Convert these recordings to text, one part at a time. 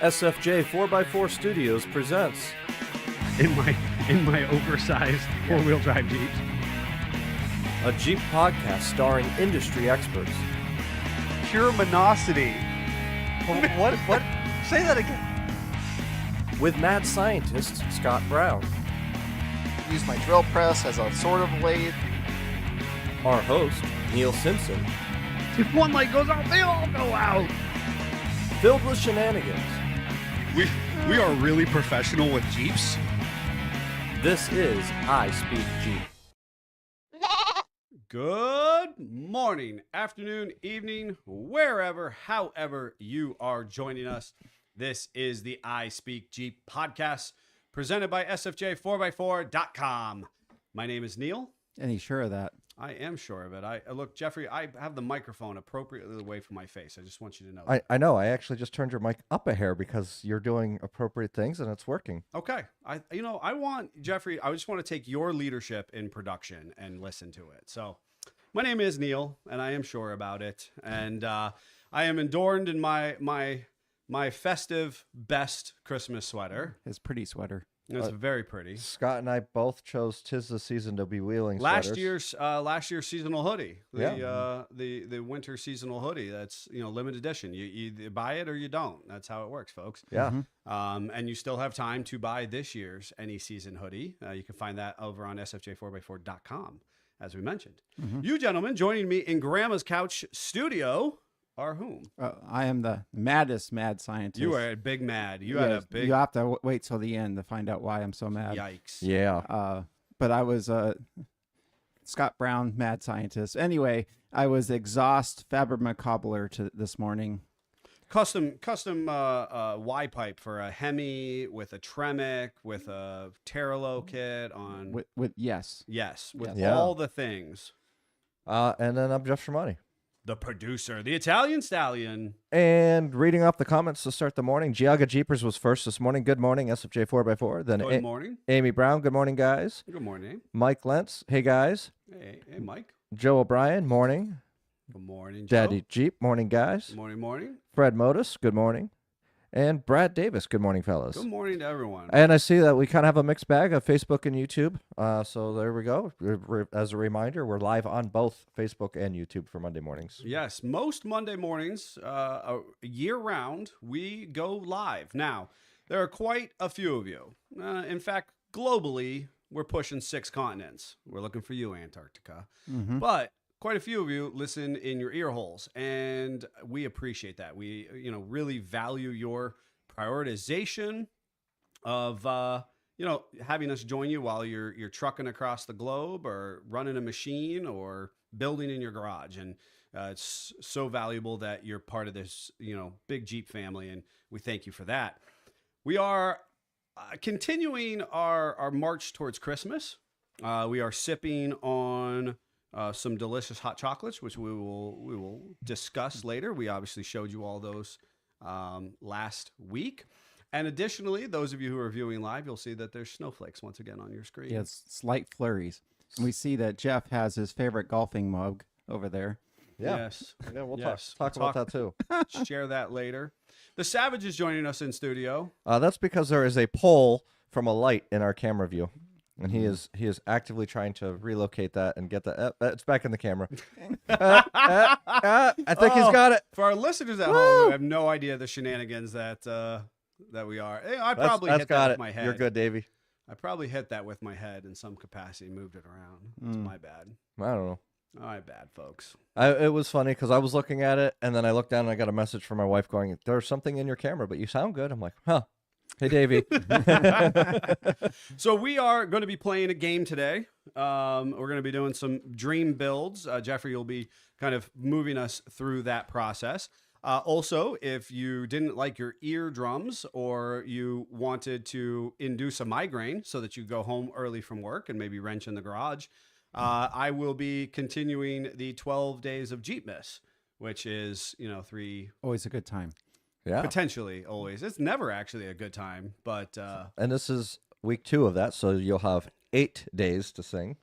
SFJ 4x4 Studios presents in my oversized four-wheel drive Jeep. a Jeep podcast starring industry experts. Pure monosity. What? Say that again. With mad scientist Scott Brown, Use my drill press as a sort of lathe. our host Neil Simpson, If one light goes out, they all go out. filled with shenanigans. We are really professional with Jeeps. This is I Speak Jeep. Good morning, afternoon, evening, however you are joining us. This is the I Speak Jeep podcast presented by SFJ4x4.com. My name is Neil. And he's sure of that. I am sure of it. Look, Jeffrey, I have the microphone appropriately away from my face. I just want you to know that. I know. I actually just turned your mic up a hair because you're doing appropriate things and it's working. Okay. I want, Jeffrey, I just want to take your leadership in production and listen to it. So my name is Neil and I am sure about it. And I am adorned in my festive best Christmas sweater. His pretty sweater. It's very pretty. Scott and I both chose "'Tis the Season to Be Wheeling" Last sweaters. year's seasonal hoodie, Yeah. the winter seasonal hoodie. That's limited edition. You either buy it or you don't. That's how it works, folks. Yeah. And you still have time to buy this year's any season hoodie. You can find that over on sfj4x4.com, as we mentioned. You gentlemen joining me in Grandma's Couch Studio are whom? I am the maddest mad scientist. You are a big mad. You had a big You have to wait till the end to find out why I'm so mad. yikes. Yeah. But I was Scott Brown, mad scientist. Anyway, I was exhaust Faber-Macobbler this morning. Custom Y pipe for a Hemi with a Tremec with a Terralo kit on. With yes. Yes, with Yeah. all the things. And then I'm Jeff Tremonti. The producer, the Italian stallion. And reading off the comments to start the morning, Giaga Jeepers was first this morning. Good morning, SFJ 4x4. Then Good morning. Amy Brown, good morning, guys. Good morning. Mike Lentz, hey, guys. Hey, Mike. Joe O'Brien, morning. Good morning, Joe. Daddy Jeep, morning, guys. Morning. Fred Modus, good morning. And Brad Davis, good morning, fellas. Good morning to everyone. And I see that we kind of have a mixed bag of Facebook and YouTube. So there we go. As a reminder, we're live on both Facebook and YouTube for Monday mornings. Yes, most Monday mornings, year round, we go live. Now, there are quite a few of you. In fact, globally, we're pushing 6 continents. We're looking for you, Antarctica. But quite a few of you listen in your ear holes, and we appreciate that. We, really value your prioritization of, having us join you while you're trucking across the globe or running a machine or building in your garage. And it's so valuable that you're part of this, big Jeep family, and we thank you for that. We are continuing our march towards Christmas. We are sipping on some delicious hot chocolates, which we will discuss later. We obviously showed you all those last week. And additionally, those of you who are viewing live, you'll see that there's snowflakes once again on your screen. Yes, slight flurries. And we see that Jeff has his favorite golfing mug over there. Yeah. Yes. Yeah, we'll Yes. talk about that too. Share that later. The Savage is joining us in studio. That's because there is a pole from a light in our camera view. And he is actively trying to relocate that and get that. It's back in the camera. I think he's got it. For our listeners at home who have no idea the shenanigans that we are, I probably That's hit got that it. with my head. You're good, Davey. I probably hit that with my head in some capacity, moved it around. It's my bad. I don't know. My bad, folks. It was funny because I was looking at it and then I looked down and I got a message from my wife going, "There's something in your camera, but you sound good." I'm like, "Huh." Hey, Davey. So we are going to be playing a game today. We're going to be doing some dream builds. Jeffrey will be kind of moving us through that process. Also, if you didn't like your eardrums or you wanted to induce a migraine so that you go home early from work and maybe wrench in the garage, I will be continuing the 12 days of Jeepmas, which is, 3 Always a good time. Yeah. potentially always. It's never actually a good time, but And this is week 2 of that, so you'll have 8 days to sing.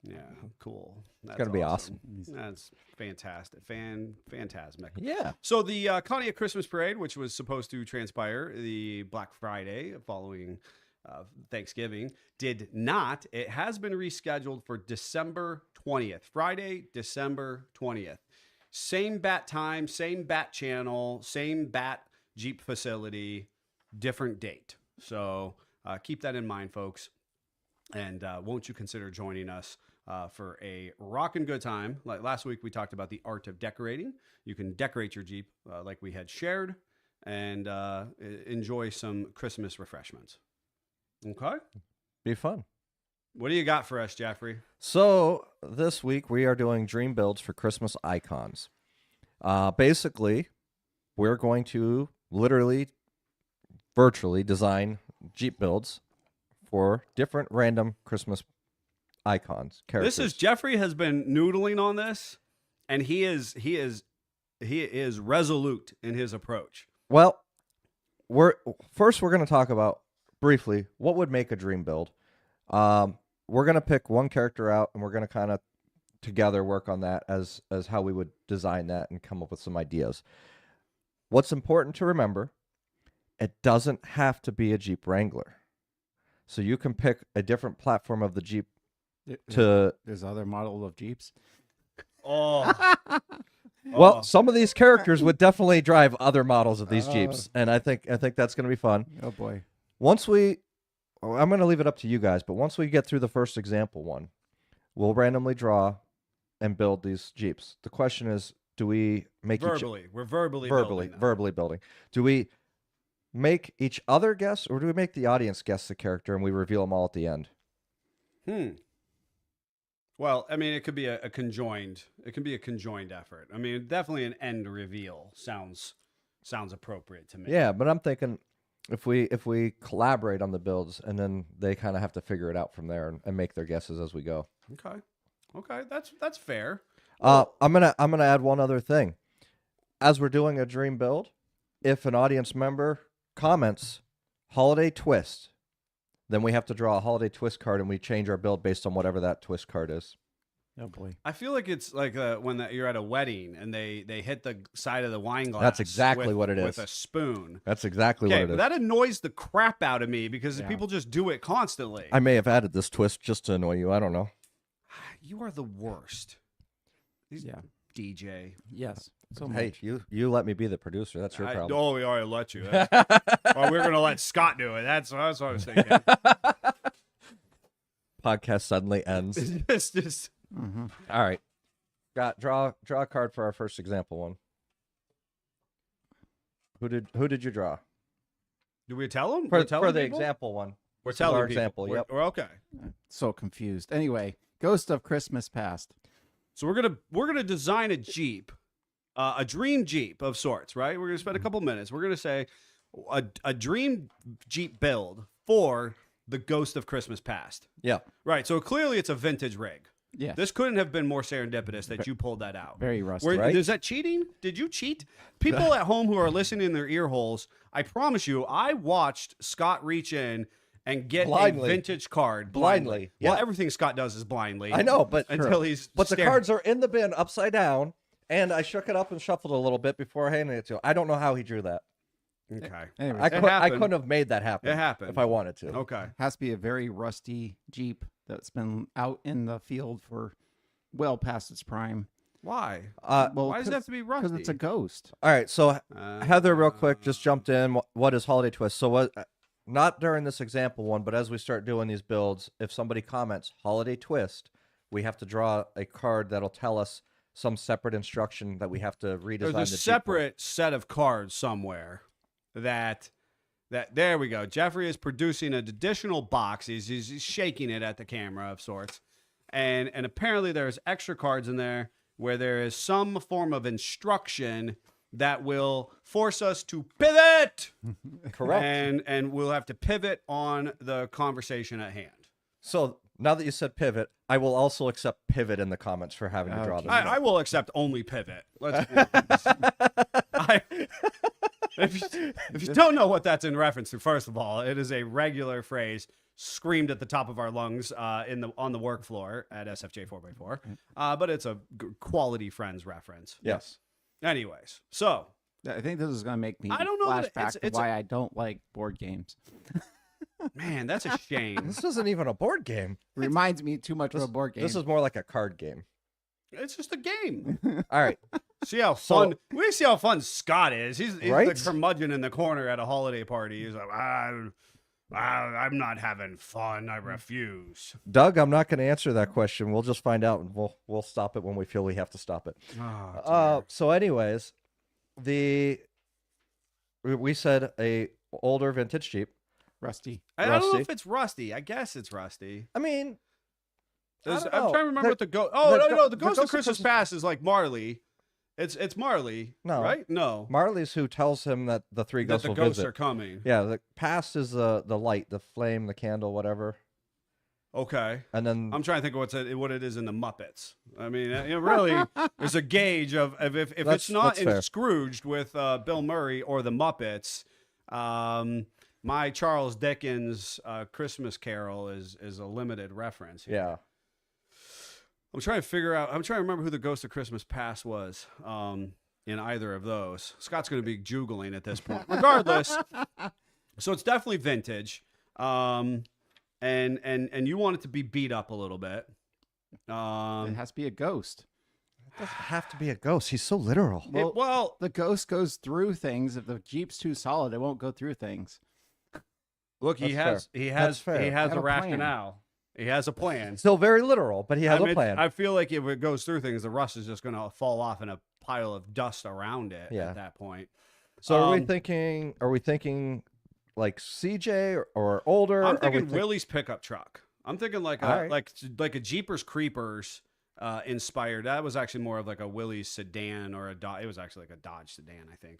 Yeah, cool. That's gonna be awesome. That's fantastic. Fantastic. Yeah. So the Conneaut Christmas Parade, which was supposed to transpire the Black Friday following Thanksgiving, did not. It has been rescheduled for December 20th, Friday, December 20th. Same bat time, same bat channel, same bat Jeep facility, different date. So keep that in mind, folks. And won't you consider joining us for a rockin' good time? Like last week, we talked about the art of decorating. You can decorate your Jeep like we had shared and enjoy some Christmas refreshments. Okay? Be fun. What do you got for us, Jeffrey? So this week we are doing dream builds for Christmas icons. Basically, we're going to literally, virtually design Jeep builds for different random Christmas icons, characters. This is Jeffrey has been noodling on this, and he is resolute in his approach. Well, we're going to talk about briefly what would make a dream build. We're going to pick one character out, and we're going to kind of together work on that as how we would design that and come up with some ideas. What's important to remember, it doesn't have to be a Jeep Wrangler. So you can pick a different platform of the Jeep There's other model of Jeeps. Oh, Well, some of these characters would definitely drive other models of these Jeeps, and I think that's going to be fun. Oh boy. I'm going to leave it up to you guys, but once we get through the first example one, we'll randomly draw and build these Jeeps. The question is, do we make we're verbally building? Do we make each other guess, or do we make the audience guess the character and we reveal them all at the end? Well, I mean, it could be a conjoined. It can be a conjoined effort. I mean, definitely an end reveal sounds appropriate to me. Yeah, but I'm thinking if we collaborate on the builds and then they kind of have to figure it out from there and make their guesses as we go. Okay, that's fair. I'm gonna add one other thing. As we're doing a dream build, if an audience member comments holiday twist, then we have to draw a holiday twist card and we change our build based on whatever that twist card is. Oh boy. I feel like it's like when you're at a wedding and they hit the side of the wine glass. That's exactly what it is. With a spoon. That's exactly what it is. That annoys the crap out of me because Yeah. people just do it constantly. I may have added this twist just to annoy you. I don't know. You are the worst. Yeah. DJ. Yes. So Hey, much. you let me be the producer. That's your problem. Oh, we already let you. Well, we're gonna let Scott do it. That's what I was thinking. Podcast suddenly ends. It's just Mm-hmm. All right. Draw a card for our first example one. Who did you draw? do we tell them? For We're telling the people? example one. We're This is telling our people. example, We're, yep. we're okay. So confused. Anyway, Ghost of Christmas Past. So we're gonna design a Jeep, a dream Jeep of sorts, right? We're gonna spend a couple minutes. We're gonna say a dream Jeep build for the Ghost of Christmas Past. Yeah. Right. So clearly it's a vintage rig. Yeah. This couldn't have been more serendipitous that you pulled that out. Very rusty. Were- right? Is that cheating? Did you cheat? People at home who are listening in their ear holes, I promise you, I watched Scott reach in and get Blindly. a vintage card Blindly, Well, yeah. everything Scott does is blindly. I know, but until he's But the staring. cards are in the bin upside down, and I shook it up and shuffled a little bit before handing it to him. I don't know how he drew that. Okay. Anyways, I happened. couldn't have made that happen. It happened. if I wanted to. Okay. has to be a very rusty Jeep that's been out in the field for well past its prime. Why? Well, Why does it have to be rusty? Because it's a ghost. All right, so Heather, real quick, just Uh, jumped in. What is holiday twist? So what? Not during this example one, but as we start doing these builds, if somebody comments holiday twist, we have to draw a card that'll tell us some separate instruction that we have to redesign. There's the a Jeep with. separate set of cards somewhere that there we go. Jeffrey is producing an additional box. He's shaking it at the camera of sorts. And apparently there's extra cards in there where there is some form of instruction that will force us to pivot. Correct. And we'll have to pivot on the conversation at hand. So now that you said pivot, I will also accept pivot in the comments for having to draw Okay. this. I will accept only pivot. Let's If you don't know what that's in reference to, first of all, it is a regular phrase screamed at the top of our lungs on the work floor at SFJ 4x4. But it's a quality Friends reference. Yes. Anyways, so I think this is going to make me I don't know that flashback to why I don't like board games. man, that's a shame. This isn't even a board game. Reminds me too much This, of a board game. this is more like a card game. It's just a game. All right. See how fun we see how fun Scott is. He's Right? the curmudgeon in the corner at a holiday party. He's like, I'm not having fun. I refuse. Doug, I'm not going to answer that question. We'll just find out, and we'll stop it when we feel we have to stop it. So, anyways, we said a older vintage Jeep. Rusty. I don't know Rusty. if it's rusty. I guess it's rusty. I mean, I I'm don't trying know. to remember what the ghost. The Ghost of Christmas Past is like Marley. It's Marley. No. Right? No. Marley's who tells him that the three That ghosts the will ghosts visit. are coming. Yeah, the past is the light, the flame, the candle, whatever. Okay. And then I'm trying to think of what it is in the Muppets. I mean, really, there's a gauge of if it's not that's in fair. Scrooged with Bill Murray or the Muppets, my Charles Dickens Christmas Carol is a limited reference here. yeah. I'm trying to remember who the Ghost of Christmas Past was in either of those. Scott's going to be juggling at this point. Regardless, so it's definitely vintage. And you want it to be beat up a little bit. It has to be a ghost. It doesn't have to be a ghost. He's so literal. Well, The ghost goes through things. If the Jeep's too solid, it won't go through things. look, he That's has fair. he has Have a a plan. rationale. He has a plan. Still very literal, but he has I mean, a plan. I feel like if it goes through things, the rust is just going to fall off in a pile of dust around it Yeah. at that point. So are we Um, thinking? Are we thinking like CJ or older? I'm Are we thinking think- Willie's pickup truck. I'm thinking like a All right. like a Jeepers Creepers inspired. That was actually more of like a Willie's sedan or a Dodge. It was actually like a Dodge sedan, I think.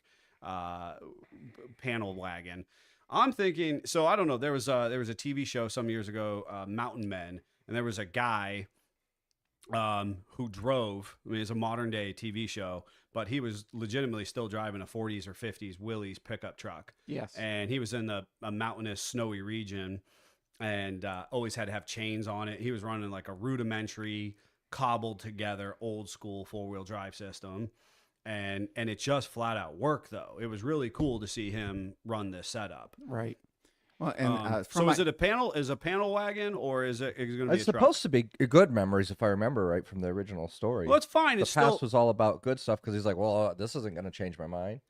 Panel wagon. I'm thinking. So I don't know. There was a TV show some years ago, Mountain Men, and there was a guy who drove. I mean, it's a modern day TV show, but he was legitimately still driving a 40s or 50s Willie's pickup truck. Yes. And he was in a mountainous, snowy region, and always had to have chains on it. He was running like a rudimentary, cobbled together, old school 4-wheel drive system, and it just flat out worked. Though it was really cool to see him run this setup. Right. Well, and So is it a panel wagon, or is it going to be It's a truck? supposed to be good memories, if I remember right from the original story. Well, it's fine. the It's past still was all about good stuff because he's like, well, this isn't going to change my mind.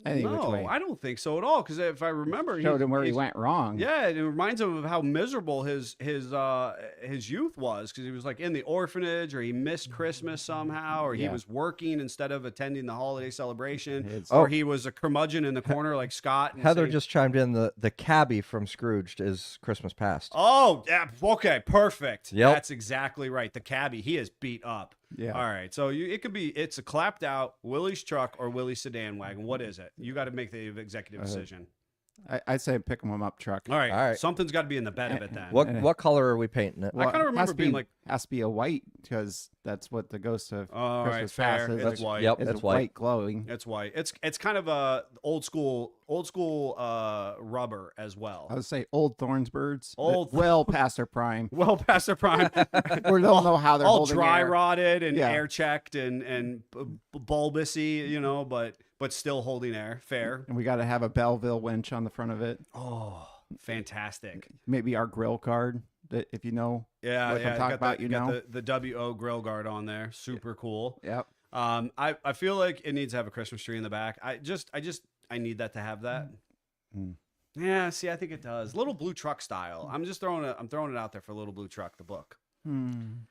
any which no, way. I don't think so at all. Because if I remember, Showed him where he he's- went wrong. Yeah, it reminds him of how miserable his youth was, because he was like in the orphanage, or he missed Christmas somehow, or he Yeah. was working instead of attending the holiday celebration, It's- or he was a curmudgeon in the corner like Scott. And Heather saying, just chimed in the cabbie from Scrooged is Christmas Past. Oh, yeah, okay, perfect. Yep. That's exactly right. The cabbie, he is beat up. Yeah. All right, so it's a clapped out Willie's truck or Willie's sedan wagon. What is it? You got to make the executive decision. I'd say pick him up truck. All right, All right. something's got to be in the bed of it then. What color are we painting it? I kinda it remember has to being be- like- has to be a white because that's what the ghost of All right, Christmas fair. Past is. It's white. Yep, It's it's white. white. glowing. It's white. It's kind of a old school rubber as well. I would say old Thornsbirds. Old- well past their prime. Well past their prime. We don't know how they're all holding dry air. rotted and Yeah. air checked and bulbousy, but still holding air. Fair. And we got to have a Belleville winch on the front of it. Oh, fantastic. Maybe our grill card, that if you know. Yeah, What I'm yeah. talking got about, the, you got know? the WO grill guard on there. Super cool. Yep. I feel like it needs to have a Christmas tree in the back. I need that to have that. Mm. Yeah, see, I think it does. Little Blue Truck style. I'm throwing it out there for Little Blue Truck, the book. Don't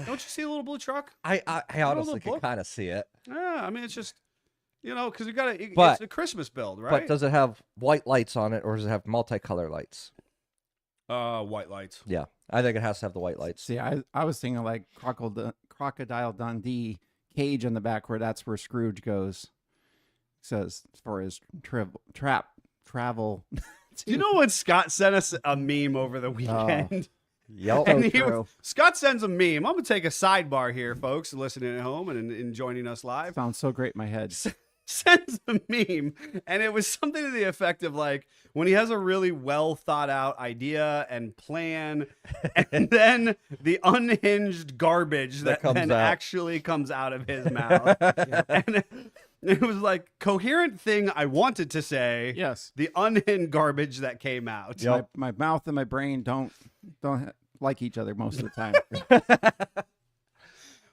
you see a Little Blue Truck? I honestly the can book? kind of see it. Yeah, I mean, it's just, because it's But- a Christmas build, right? But does it have white lights on it, or does it have multicolor lights? White lights. Yeah, I think it has to have the white lights. See, I was thinking like Crocodile Dundee cage on the back where that's where Scrooge goes. Says for his travel. Do you know when Scott sent us a meme over the weekend? Yep. And true. Scott sends a meme. I'm going to take a sidebar here, folks, listening at home and joining us live. Sounds so great in my head. sends a meme, and it was something to the effect of like when he has a really well thought out idea and plan, and then the unhinged garbage that comes then out. actually comes out of his mouth. And it was like coherent thing I wanted to say. Yes. The unhinged garbage that came out. Yep. My mouth and my brain don't like each other most of the time.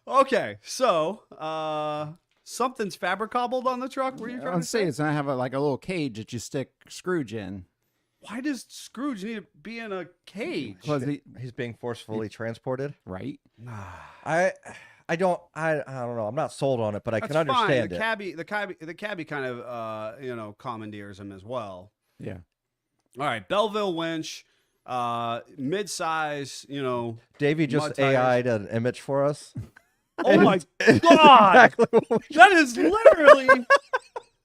Okay, so something's fabricobbled on the truck. Were you trying to Let's say say? it's gonna have like a little cage that you stick Scrooge in. Why does Scrooge need to be in a cage? Because He's being forcefully transported. right? I don't know. I'm not sold on it, but I That's can understand fine. it. The cabbie kind of commandeers him as well. Yeah. All right, Belleville winch, mid-size, Davey just mud tires. AI'd an image for us. Oh my god, Exactly what we- that is literally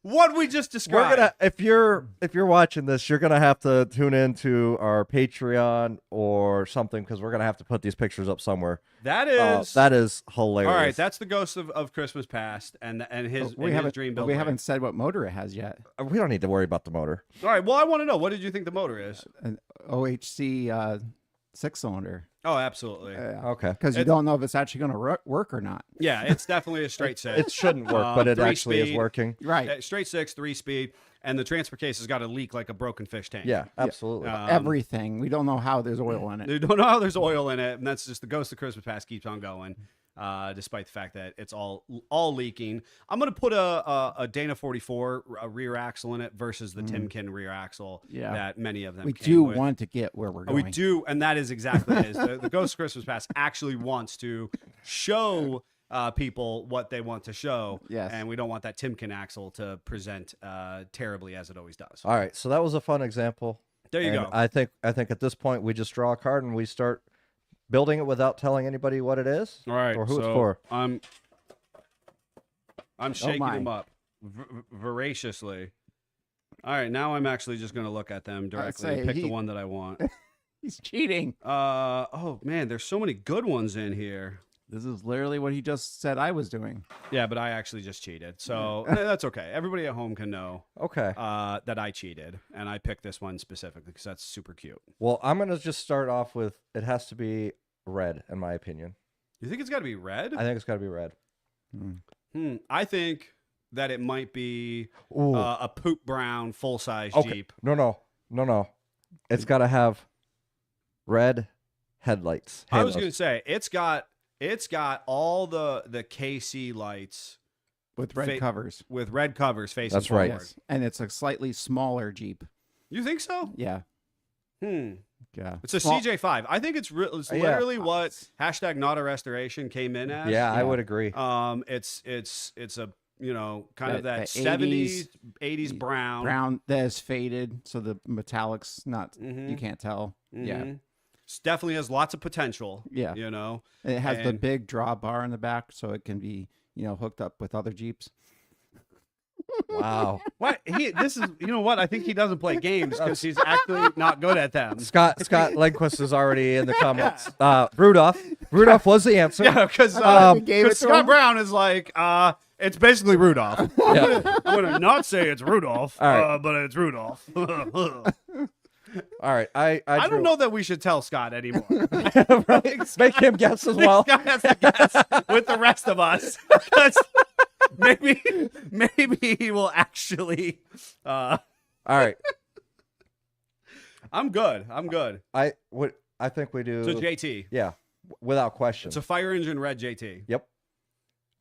what we just We're described. gonna if you're watching this, you're gonna have to tune into our Patreon or something because we're gonna have to put these pictures up somewhere. That is That is hilarious. all right. That's the ghost of Christmas past and his we and his haven't dream but build. we rig. haven't said what motor it has yet. We don't need to worry about the motor. All right. Well, I want to know, what did you think the motor is? An OHC 6-cylinder. Oh, absolutely. Okay. Because you don't know if it's actually going to work or not. Yeah, it's definitely a straight six. It shouldn't work, but it actually is 3-speed. working. Right. Straight 6, 3-speed, and the transfer case has got to leak like a broken fish tank. Yeah, absolutely. Everything. We don't know how there's oil in it. You don't know how there's oil in it, and that's just the ghost of Christmas past keeps on going, despite the fact that it's all leaking. I'm gonna put a Dana 44 rear axle in it versus the Timken rear axle Yeah. that many of them. We came do with. want to get where we're Oh, going. we do, and that is exactly it. The Ghost of Christmas Past actually wants to show people what they want to show. Yes. And we don't want that Timken axle to present terribly as it always does. All right, so that was a fun example. There you And go. I think at this point we just draw a card and we start building it without telling anybody what it is. All right, Or who it's so for. I'm shaking my. them up voraciously. All right, now I'm actually just going to look at them directly and say pick the he- one that I want. He's cheating. Oh man, there's so many good ones in here. This is literally what he just said I was doing. Yeah, but I actually just cheated, so that's okay. Everybody at home can know Okay. that I cheated, and I picked this one specifically because that's super cute. Well, I'm gonna just start off with it has to be red, in my opinion. You think it's got to be red? I think it's got to be red. I think that it might be Ooh. a poop brown full size Okay. Jeep. No. It's got to have red headlights. I was halos. going to say it's got all the KC lights With red covers. with red covers facing That's right. forward. Yes. And it's a slightly smaller Jeep. You think so? Yeah. Yeah. It's a Small- CJ5. I think it's Yeah. literally what hashtag not a restoration came in as. Yeah, I Yeah. would agree. It's a kind of That that 70s 80s brown. Brown that is faded, so the metallic's not, Mhm. you can't tell. Yeah. Mhm. It definitely has lots of potential. Yeah. You know. It has the And- big drawbar in the back, so it can be, hooked up with other Jeeps. Wow. What this is, you know what? I think he doesn't play games because he's actually not good at them. Scott Lindquist is already in the comments. Rudolph was the answer. Yeah, because gave it to Scott him. Brown is like, it's basically Rudolph. Yeah. I'm gonna not say it's Rudolph, All right. but it's Rudolph. All right. I I drew- don't know that we should tell Scott anymore. Right? Make him guess as well. Scott has to guess with the rest of us. 'Cause maybe he will actually. All right. I'm good. I think we do. So JT, Yeah, without question. it's a fire engine red JT. Yep.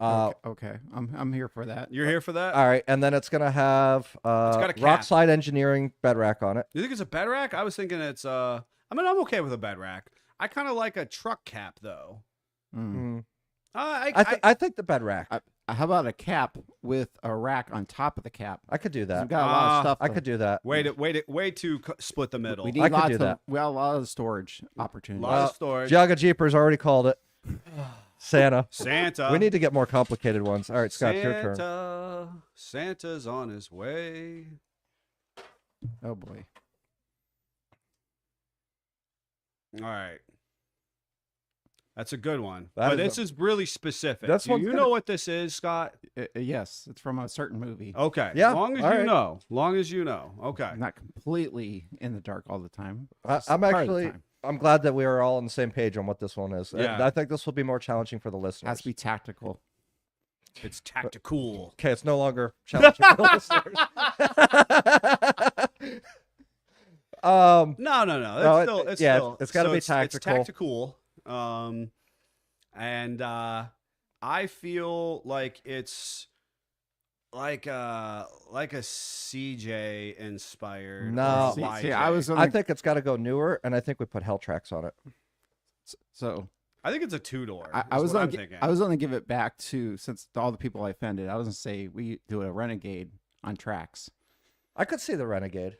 Okay. I'm here for that. You're here for that? All right, and then it's gonna have got a cap. Rockside Engineering bed rack on it. You think it's a bed rack? I was thinking it's I'm okay with a bed rack. I kind of like a truck cap though. Mm. I think the bed rack. How about a cap with a rack on top of the cap? I could do We've that. got a lot of stuff. I could do that. way to split the middle. We need I could lots do of. that. We got a lot of storage opportunities. Lot of storage. Jaga Jeepers already called it. Santa. Santa. We need to get more complicated ones. All right, Scott, your turn. Santa's on his way. Oh boy. All right. That's a good one. That But is this is really specific. That's Do one's you gonna- know what this is, Scott? Yes, it's from a certain movie. Okay. Yeah, Long as all you right. know. Long as you know. Okay. I'm not completely in the dark all the time. I'm Just part of the actually. time. I'm glad that we are all on the same page on what this one is. Yeah. I think this will be more challenging for the listeners. Has to be tactical. It's tactical. Okay, it's no longer challenging for the listeners. No. No, It's yeah, still, it's gotta be It's tactical. tactical. And I feel like it's like a CJ inspired. No. or See, YJ. I was I think it's got to go newer, and I think we put Hell Tracks on it. so. I think it's a 2-door. I was I'm gonna thinking. I was gonna give it back to since all the people I offended. I was gonna say we do a Renegade on tracks. I could see the Renegade.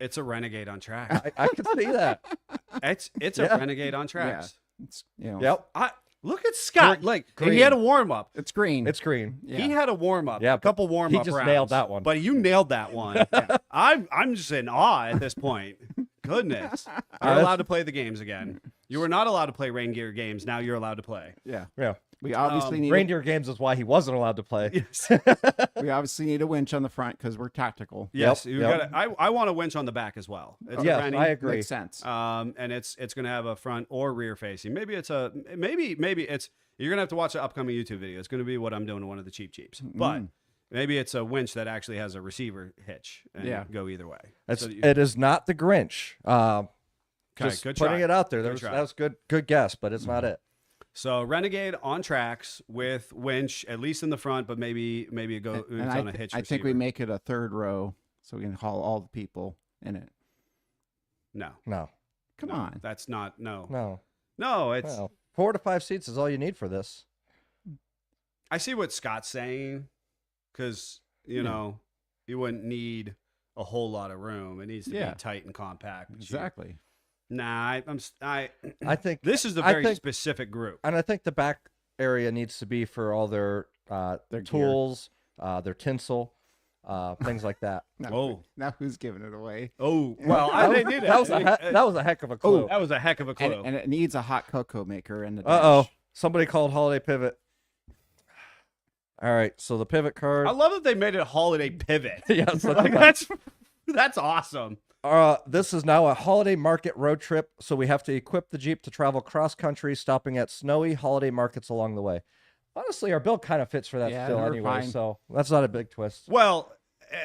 It's a Renegade on tracks. I could see that. It's Yeah. a Renegade on tracks. It's you know Yep, Look at Scott. Like green. he had a warm up. it's green. it's green. yeah. He had a warm up. Yeah, a couple warm he up. just rounds, nailed that one. But you nailed that one. I'm just in awe at this point. Goodness, you're that's- allowed to play the games again. You were not allowed to play reindeer games. Now you're allowed to play. yeah. Yeah, We obviously need Reindeer Games is why he wasn't allowed to play. Yes, we obviously need a winch on the front because we're tactical. yes. Yep, You yep. gotta. I want a winch on the back as well. It's a Yes, Rennie. I agree. Makes sense. And it's going to have a front or rear facing. Maybe it's a maybe it's you're going to have to watch an upcoming YouTube video. It's going to be what I'm doing to one of the Cheap Jeeps. But maybe it's a winch that actually has a receiver hitch and Yeah. go either way. It's, So that you- it is not the Grinch. Okay, Just good putting try. it out there. Good try. That was good guess, but it's not it. So Renegade on tracks with winch at least in the front, but maybe it And it's on a hitch. I think we receiver. make it a third row so we can haul all the people in it. no. Come No, on. that's not no. No, It's no. 4 to 5 seats is all you need for this. I see what Scott's saying because you Yeah. know you wouldn't need a whole lot of room. It needs to Yeah. be tight and compact. But you- Exactly. Nah, I think this is a I very think- specific group. And I think the back area needs to be for all their Their gear. tools, their tinsel, things like that. Now, Oh. now who's giving it away? Oh, well, they did it. That was a heck of a clue. That was a heck of a clue. And it needs a hot cocoa maker in the Uh-oh. dash. Somebody called Holiday Pivot. All right, so the pivot card. I love that they made it a holiday pivot. Yes, Like, that's awesome. This is now a holiday market road trip, so we have to equip the Jeep to travel cross country, stopping at snowy holiday markets along the way. Honestly, our build kind of fits for that Yeah, still we're anyway, fine. so that's not a big twist. Well,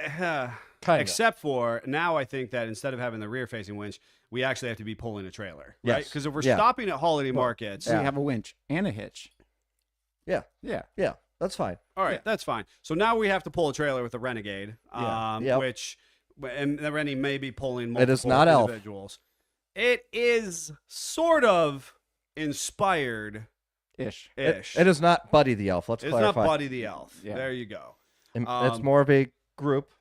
Kinda. except for now, I think that instead of having the rear-facing winch, we actually have to be pulling a trailer, right? Yes. Because if we're Yeah. stopping at holiday markets, So you have a winch and a hitch. Yeah, Yeah. yeah, that's fine. all right, Yeah. that's fine. So now we have to pull a trailer with the Renegade, Yeah. Yep. which and the Rennie may be pulling multiple It is not Elf. individuals. It is sort of inspired Ish. ish. It is not Buddy the Elf. Let's It's clarify. not Buddy the Elf. Yeah. There you go. It's Um, more of a group.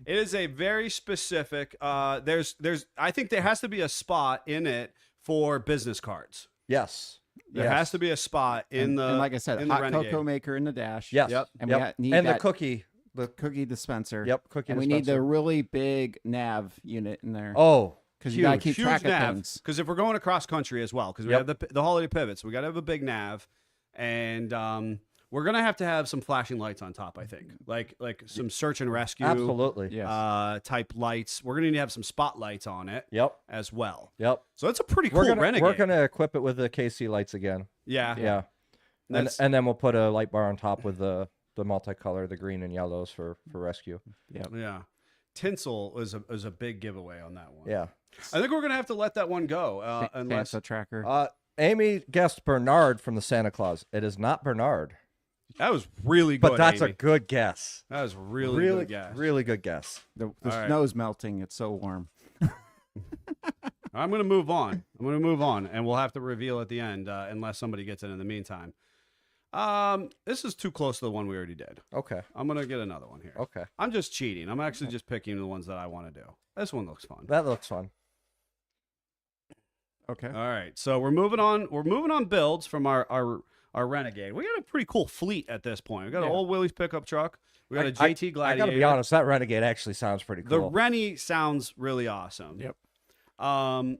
It is a very specific. There's. I think there has to be a spot in it for business cards. Yes. There Yes. has to be a spot in the. and like I said, in the hot Renegade. cocoa maker in the dash. Yes. Yep. And Yep. we need and that the cookie. The cookie dispenser. Yep. Cookie. And we need the dispenser. really big nav unit in there. Oh, because you gotta huge. keep Huge track of nav. things. Because if we're going across country as well, because we Yep. have the holiday pivots, we got to have a big nav, and we're gonna have to have some flashing lights on top. I think, like some search and rescue. Absolutely. Yes. Type lights. We're gonna need to have some spotlights on it Yep. as well. Yep. So it's a pretty cool We're Renegade. gonna equip it with the KC lights again. Yeah. Yeah. And That's- and then we'll put a light bar on top with the multicolor, the green and yellows for rescue. Yeah. Tinsel is a big giveaway on that one. Yeah. I think we're gonna have to let that one go unless. Santa tracker. Amy guessed Bernard from the Santa Claus. It is not Bernard, That was really good. but that's Amy. a good guess. That was really good guess. really good guess. the all right. snow's melting. It's so warm. I'm going to move on. And we'll have to reveal at the end unless somebody gets it in the meantime. This is too close to the one we already did. Okay. I'm going to get another one here. Okay. I'm just cheating. I'm actually just picking the ones that I want to do. This one looks fun. That looks fun. Okay. All right, so we're moving on. We're moving on builds from our Renegade. We got a pretty cool fleet at this point. We got an Yeah. old Willie's pickup truck. We got a I JT Gladiator. I gotta be honest, that Renegade actually sounds pretty The cool. Rennie sounds really awesome. Yep. Um,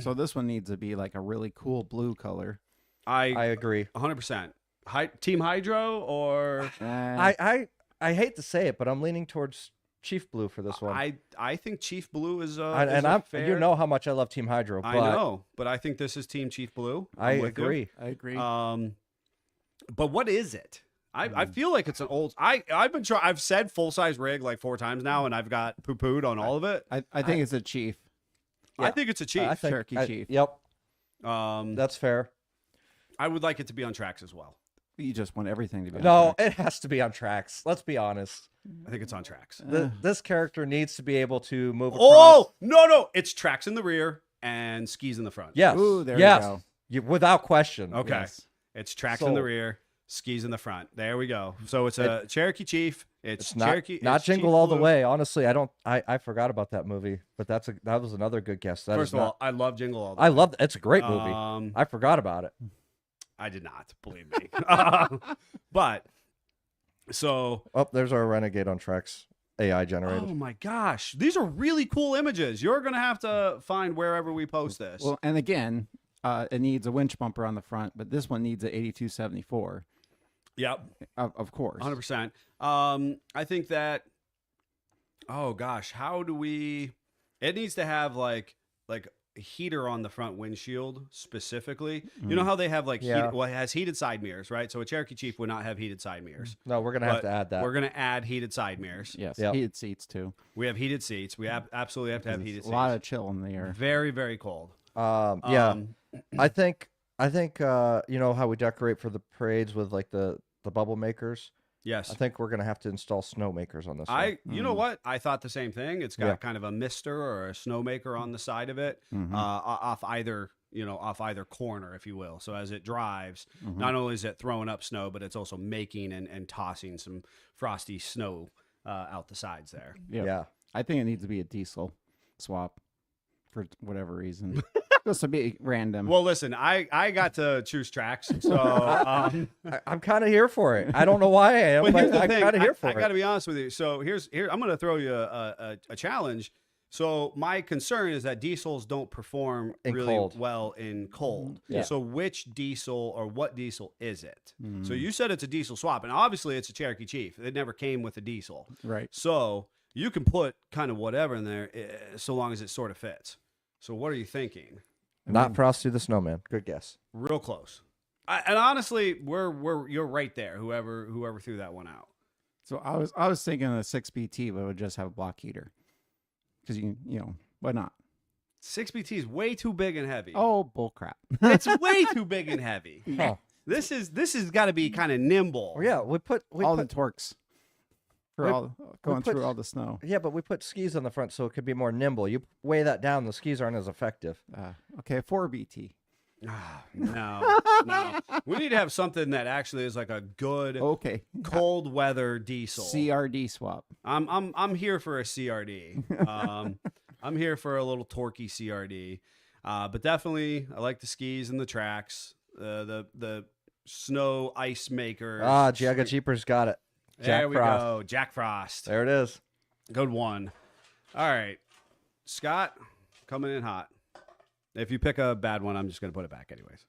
So this one needs to be like a really cool blue color. I agree. 100%. Team Hydro or I hate to say it, but I'm leaning towards Chief Blue for this one. I think Chief Blue is and you know how much I love Team Hydro. But I know, but I think this is Team Chief Blue. I I'm with you. agree. I agree. But what is it? I feel like it's an old. I've said full size rig like 4 times now, and I've got poo-pooed on all of it. I think it's a Chief. I think it's a Chief. I think, Cherokee Chief. Yep, Um, that's fair. I would like it to be on tracks as well. You just want everything to be. on No, track. it has to be on tracks. Let's be honest. I think it's on tracks. This character needs to be able to move across. Oh no, it's tracks in the rear and skis in the front. Yes. Ooh, there yes. you go. Without question. Okay. Yes. It's tracks in the So- rear, skis in the front. There we go. So it's a Cherokee Chief. It's Not, Cherokee. not it's Jingle Chief All the Blue. Way. Honestly, I forgot about that movie, but that was another good guess. That First is of all, not, I love Jingle All the I Way. love it's a great movie. I forgot about it. I did not, believe me. But so Oh, there's our Renegade on tracks. AI generated. oh my gosh, these are really cool images. You're gonna have to find wherever we post this. Well, and again, it needs a winch bumper on the front, but this one needs a 8274. yep. Of course. 100%. I think that. Oh gosh, how do we? It needs to have like a heater on the front windshield specifically. You know how they have like Yeah. it has heated side mirrors, right? So a Cherokee Chief would not have heated side mirrors. No, we're gonna have But to add that. We're gonna add heated side mirrors. Yes. Yep. Heated seats too. We have heated seats. We absolutely have to have There's heated a seats. lot of chill in the air. Very very cold. Yeah. Um, I think you know how we decorate for the parades with like the bubble makers. yes. I think we're gonna have to install snow makers on this one. You know what? I thought the same thing. It's got Yeah. kind of a mister or a snowmaker on the side of it, off either corner, if you will. So as it drives, not only is it throwing up snow, but it's also making and tossing some frosty snow out the sides there. Yep. Yeah. I think it needs to be a diesel swap for whatever reason. Just to be random. Well, listen, I got to choose tracks, so I'm kind of here for it. I don't know why I am, but here's but the I'm thing. kind of here for I it. got to be honest with you. So here I'm going to throw you a challenge. So my concern is that diesels don't perform In really cold. well in cold. Yeah. So which diesel or what diesel is it? So you said it's a diesel swap, and obviously it's a Cherokee Chief. It never came with a diesel. right. So you can put kind of whatever in there so long as it sort of fits. So what are you thinking? Not Frosty the Snowman. Good guess. Real close. And honestly, you're right there. Whoever threw that one out. So I was thinking a 6BT, but it would just have a block heater. Because you know, why not? 6BT is way too big and heavy. Oh, bullcrap. It's way too big and heavy. Oh. This has got to be kind of nimble. Yeah, we all put the torques for we- going put- through all the snow. yeah, but we put skis on the front so it could be more nimble. You weigh that down, the skis aren't as effective. Okay, 4BT. No. We need to have something that actually is like a good Okay. cold weather diesel. CRD swap. I'm here for a CRD. I'm here for a little torquey CRD. But definitely, I like the skis and the tracks. The snow ice makers. Jaga Jeepers got it. There we Frost. go. Jack Frost. There it is. Good one. All right. Scott, coming in hot. If you pick a bad one, I'm just going to put it back anyways.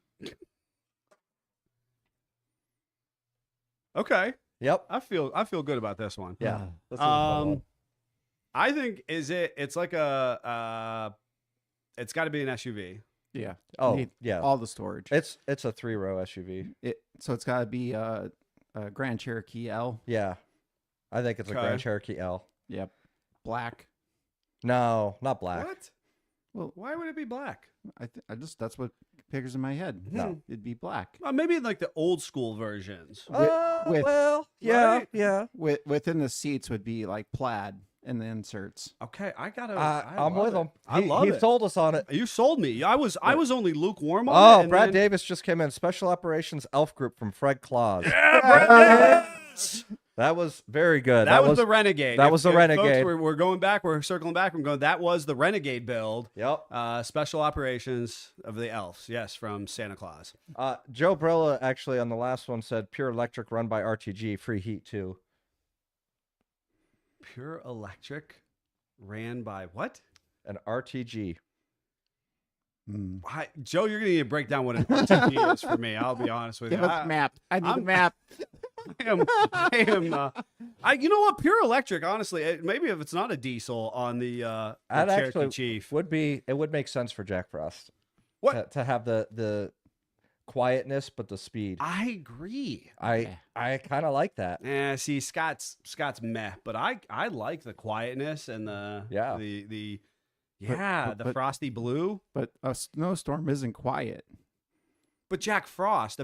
Okay. Yep. I feel good about this one. Yeah. This is a fun one. I think it's like it's got to be an SUV. Yeah. Oh, Need yeah. All the storage. It's a 3-row SUV. So it's got to be a Grand Cherokee L. Yeah. I think it's a Okay. Grand Cherokee L. Yep. Black. No, not black. What? Well, Why would it be black? I just that's what figures in my head. No. It'd be black. Maybe like the old school versions. with- Well, yeah, Right? yeah. Within the seats would be like plaid in the inserts. Okay, I I'm love with it. him. I love he it. sold us on it. You sold me. I was only lukewarm on it. Oh, and Brad then- Davis just came in. Special Operations Elf Group from Fred Claus. That was very good. That was the Renegade. that was the Folks, Renegade. we're going back. We're circling back. We're going. That was the Renegade build. Yep. Special operations of the elves. Yes, from Santa Claus. Joe Brella actually on the last one said pure electric run by RTG, free heat too. Pure electric, ran by what? An RTG. Joe, you're gonna need to break down what an RTP is for me. I'll be honest with Give you. us a map. I need a map. You know what? Pure electric, honestly. Maybe if it's not a diesel on the That Cherokee actually Chief. it would make sense for Jack Frost. What? To have the quietness but the speed. I agree. I kind of like that. See, Scott's meh, but I like the quietness and the But- frosty blue. But a snowstorm isn't quiet. But Jack Frost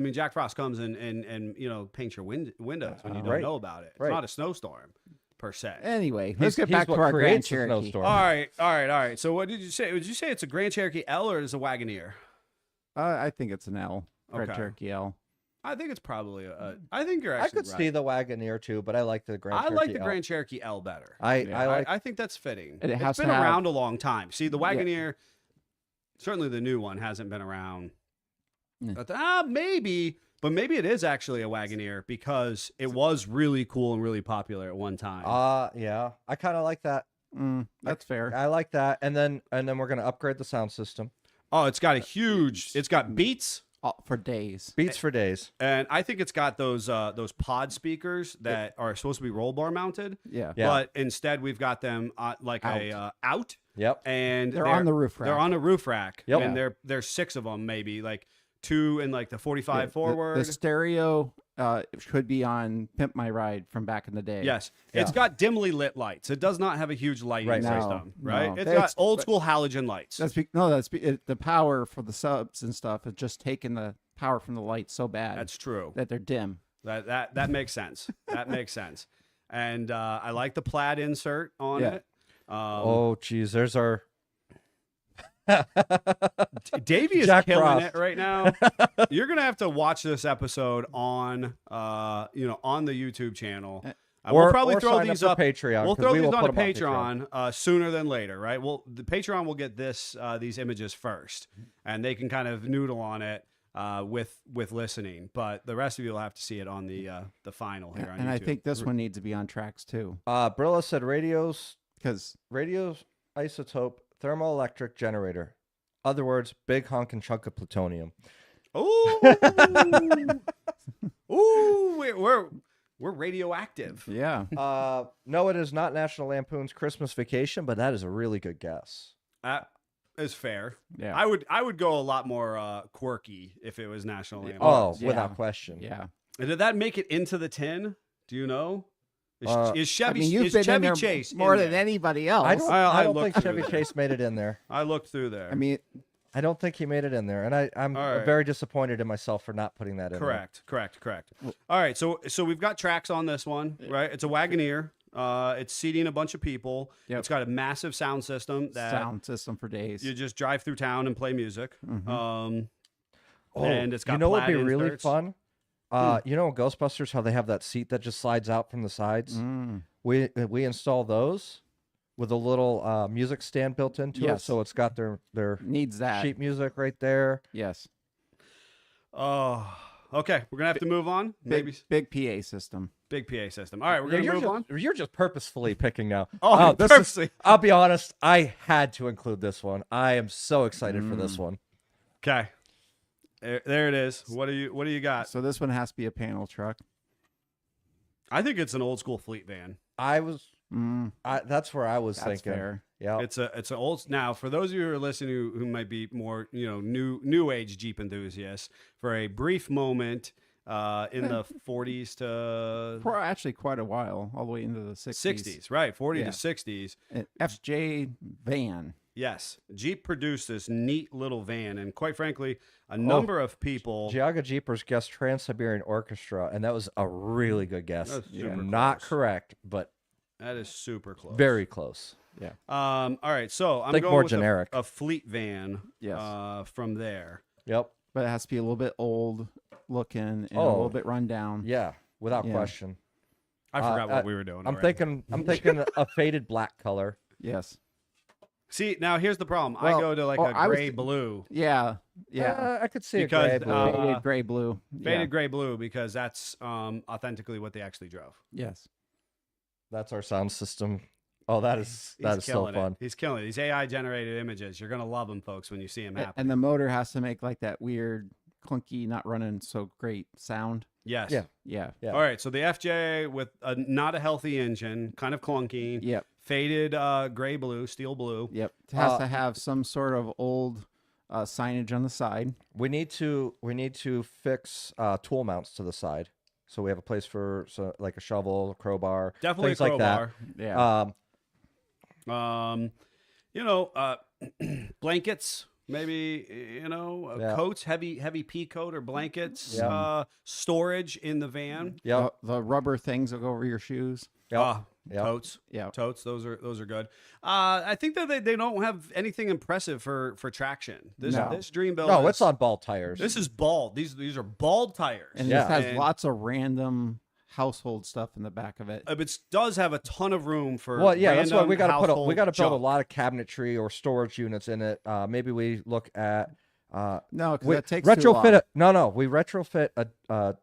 comes and paints your windows when you don't Right. know about it. It's Right. not a snowstorm per se. Anyway, let's get He's back to what our Grand creates the Cherokee. snowstorm. All right. So what did you say? Did you say it's a Grand Cherokee L or is it a Wagoneer? I think it's an L. Grand Okay. Cherokee L. I think it's probably I think you're I actually could right. see the Wagoneer too, but I like the Grand I Cherokee like the L. Grand Cherokee L better. I like I think that's fitting. And it has It's been to have- around a long time. See, the Wagoneer, certainly the new one hasn't been around. Yeah. But, maybe it is actually a Wagoneer because it was really cool and really popular at one time. yeah. I kind of like that. That's fair. I like that. And then we're going to upgrade the sound system. It's got Beats. For days. Beats for days. And I think it's got those pod speakers that are supposed to be roll bar mounted. Yeah. Yeah. But instead we've got them like out. Yep. And They're on the roof rack. They're on a roof rack. Yep. And there's 6 of them, maybe like 2 in like the 45 Yeah, forward. The stereo should be on Pimp My Ride from back in the day. Yes, Yeah. it's got dimly lit lights. It does not have a huge lighting Right. system, No, right? no. It's That's- got old school halogen lights. The power for the subs and stuff is just taking the power from the lights so bad That's true. that they're dim. That makes sense. That makes sense. And I like the plaid insert on Yeah. it. Oh, geez. There's our. Davey is Jack killing Frost. it right now. You're gonna have to watch this episode on on the YouTube channel. We'll probably throw sign these up up. for Patreon. We'll 'cause throw we these will on put the 'em on Patreon sooner than later, right? Well, the Patreon will get these images first, and they can kind of noodle on it with listening. But the rest of you will have to see it on the final here on And YouTube. I think this one needs to be on tracks too. Brilla said radios isotope thermoelectric generator. Other words, big honkin' chunk of plutonium. Ooh, we're radioactive. Yeah. No, it is not National Lampoon's Christmas Vacation, but that is a really good guess. That is fair. Yeah. I would go a lot more quirky if it was National Lampoon. Oh, yeah. without question. Yeah. And did that make it into the tin? Do you know? Is I Chevy mean, you've is been in Chevy there Chase more in than there? anybody else. I don't, I I don't looked think through Chevy there. Chase made it in there. I looked through there. I mean, I don't think he made it in there, and I'm All right. very disappointed in myself for not putting that in. correct. All right, so we've got tracks on this one, right? It's a Wagoneer. It's seating a bunch of people. Yep. It's got a massive sound system that sound system for days. you just drive through town and play music. Oh, And it's got you know what'd be plaid really inserts. fun? You know in Ghostbusters how they have that seat that just slides out from the sides? Mm. We install those with a little music stand built into it, Yes. so it's got their Needs that. sheet music right there. Yes. Oh, okay. We're gonna have to move on. Maybe Big PA system. big PA system. All right, we're gonna you're move on. You're just purposefully picking now. Oh, this purposely. is. I'll be honest. I had to include this one. I am so excited for this one. Okay, there it is. What do you got? So this one has to be a panel truck. I think it's an old school fleet van. I was. Mm, That's where I was that's thinking. fair. Yeah. It's an old. Now, for those of you who are listening who might be more new age Jeep enthusiasts, for a brief moment in the 40s to For actually quite a while, all the way into the 60s. 60s, right? 40 Yeah. to 60s. An FJ van. Yes, Jeep produced this neat little van, and quite frankly, a number of people. Geauga Jeepers guessed Trans-Siberian Orchestra, and that was a really good guess. That's super Not close. correct, but That is super close. very close. Yeah. All right, so I'm Think going more with generic. a fleet van. Yes. From there. Yep. But it has to be a little bit old looking and a Oh. little bit run down. Yeah, without Yeah. question. I forgot what we were doing. I'm already. thinking a faded black color. Yes. See, now here's the problem. I Well, go to like oh, a I was gray th- blue, Yeah. Yeah. I could see Because, a gray blue. Faded gray blue. faded Yeah. gray blue, because that's authentically what they actually drove. Yes. That's our sound system Oh, that is so killing fun. it. He's killing it. These AI generated images. You're gonna love them, folks, when you see them happen. And the motor has to make like that weird, clunky, not running so great sound. Yes. Yeah. Yeah. Yeah. All right. So the FJ with not a healthy engine, kind of clunky, Yep. faded gray blue, steel blue. Yep. It has to have some sort of old signage on the side. We need to fix tool mounts to the side, so we have a place for like a shovel, a crowbar, Definitely things a crowbar. Yeah. like that. You know, blankets, maybe, Yeah. coats, heavy pea coat or blankets, Yeah. storage in the van. Yep. The rubber things that go over your shoes. Yep. Yep. Totes. Yeah. Totes, those are good. I think that they don't have anything impressive for traction. This No. this dream build. No, is- it's on ball tires. This is bald. These are bald tires. And Yeah. it has And- lots of random household stuff in the back of it. But it does have a ton of room for. Well, yeah, that's why we got to random we got to build a household lot of cabinetry or storage units in it. Maybe we look at No, because we that takes too retrofit long. it. No, we retrofit a